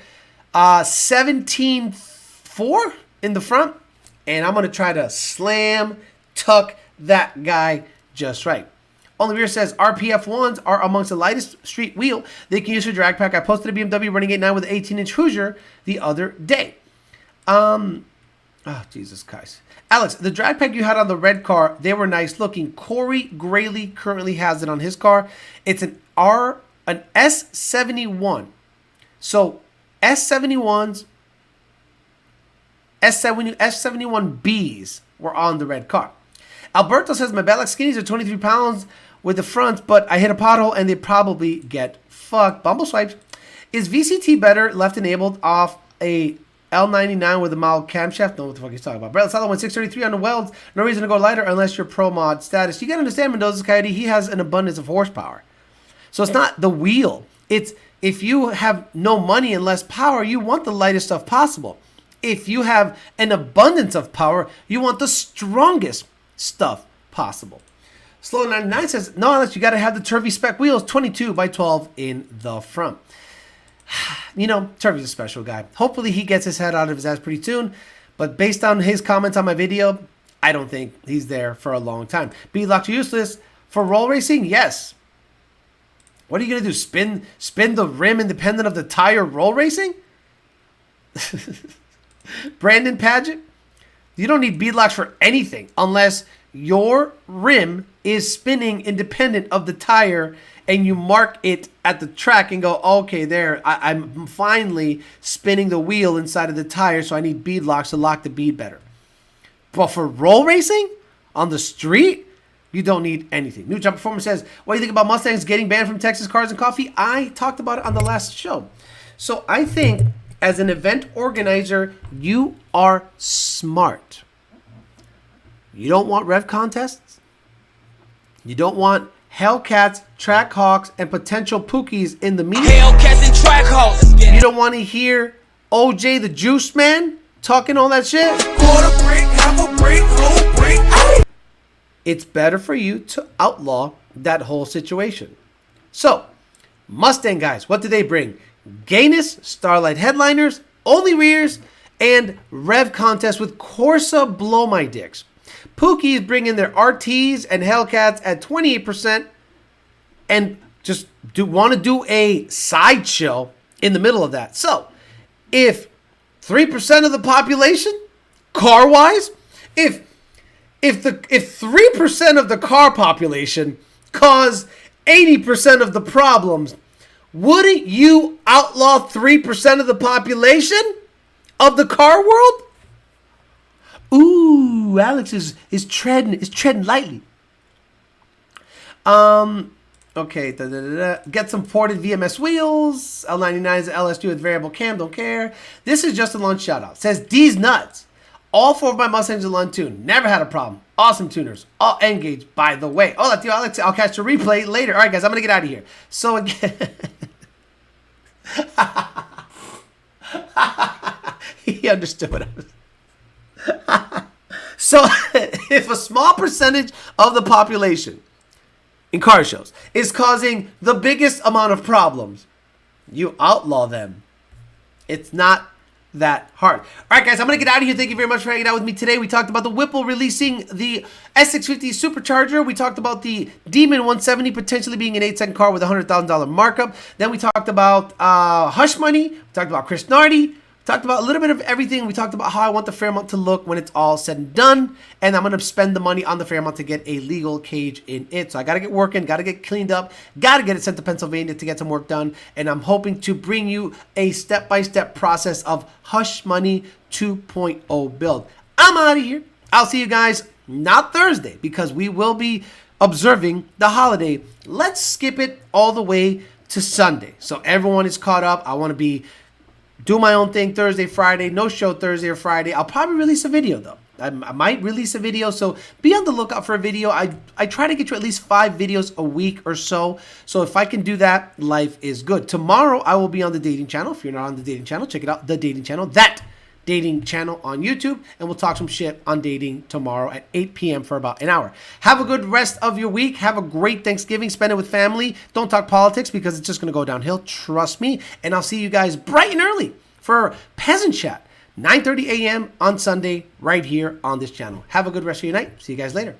17.4 in the front, and I'm going to try to slam tuck that guy just right. On the rear says RPF 1s are amongst the lightest street wheel they can use for drag pack. I posted a BMW running 8.9 with an 18-inch Hoosier the other day. Oh, Jesus Christ. Alex, the drag pack you had on the red car, they were nice looking. Corey Grayley currently has it on his car. It's an S71. So S71s, S71Bs were on the red car. Alberto says, my Balax skinnies are 23 pounds with the front, but I hit a pothole and they probably get fucked. Bumble swipes. Is VCT better left enabled off a L99 with a mild camshaft? No, what the fuck he's talking about. Brett Solid 633 on the welds. No reason to go lighter unless you're pro mod status. You gotta understand, Mendoza's Coyote, he has an abundance of horsepower. So it's not the wheel. It's if you have no money and less power, you want the lightest stuff possible. If you have an abundance of power, you want the strongest stuff possible. Slow 99 says, no, Alex, you got to have the Turvey spec wheels, 22 by 12 in the front. You know, Turvey's a special guy. Hopefully he gets his head out of his ass pretty soon. But based on his comments on my video, I don't think he's there for a long time. Beadlocks are useless. For roll racing, yes. What are you going to do? Spin the rim independent of the tire roll racing? Brandon Paget? You don't need beadlocks for anything unless your rim is spinning independent of the tire and you mark it at the track and go, okay, there, I'm finally spinning the wheel inside of the tire, so I need beadlocks to lock the bead better. But for roll racing on the street, you don't need anything. New Jump Performance says, what do you think about Mustangs getting banned from Texas Cars and Coffee? I talked about it on the last show. So I think as an event organizer, you are smart. You don't want rev contests. You don't want Hellcats, Trackhawks, and potential Pookies in the media. Hellcats and Trackhawks. You don't want to hear OJ the Juice Man talking all that shit. Quarter brick, half a brick, whole brick. It's better for you to outlaw that whole situation. So, Mustang guys, what do they bring? Gayness, Starlight headliners, only rears, and rev contest with Corsa blow my dicks. Pookies bring in their RTs and Hellcats at 28% and just want to do a sideshow in the middle of that. So, if 3% of the population, car-wise, if 3% of the car population cause 80% of the problems, wouldn't you outlaw 3% of the population of the car world? Ooh, Alex is treading lightly. Okay, get some ported VMS wheels. L99s, LS2 with variable cam, don't care. This is just a lunch shout out. Says D's nuts. All 4 of my Mustangs are Lund tuned. Never had a problem. Awesome tuners. All engaged, by the way. Oh, that's you, Alex. I'll catch the replay later. All right, guys, I'm going to get out of here. So, again. He understood what I was. So, if a small percentage of the population in car shows is causing the biggest amount of problems, you outlaw them. It's not that hard. All right, guys, I'm going to get out of here. Thank you very much for hanging out with me today. We talked about the Whipple releasing the S650 Supercharger. We talked about the Demon 170 potentially being an 8-cent car with a $100,000 markup. Then we talked about Hush Money. We talked about Chris Nardi. Talked about a little bit of everything. We talked about how I want the Fairmont to look when it's all said and done. And I'm going to spend the money on the Fairmont to get a legal cage in it. So I got to get working, got to get cleaned up, got to get it sent to Pennsylvania to get some work done. And I'm hoping to bring you a step-by-step process of Hush Money 2.0 build. I'm out of here. I'll see you guys not Thursday because we will be observing the holiday. Let's skip it all the way to Sunday. So everyone is caught up. I want to do my own thing Thursday, Friday. No show Thursday or Friday. I'll probably release a video, though. I might release a video, so be on the lookout for a video. I try to get you at least 5 videos a week or so. So if I can do that, life is good. Tomorrow, I will be on the dating channel. If you're not on the dating channel, check it out, the dating channel. That dating channel on YouTube, and we'll talk some shit on dating tomorrow at 8 p.m. for about an hour. Have a good rest of your week. Have a great Thanksgiving. Spend it with family. Don't talk politics because it's just going to go downhill. Trust me. And I'll see you guys bright and early for Peasant Chat, 9:30 a.m. on Sunday right here on this channel. Have a good rest of your night. See you guys later.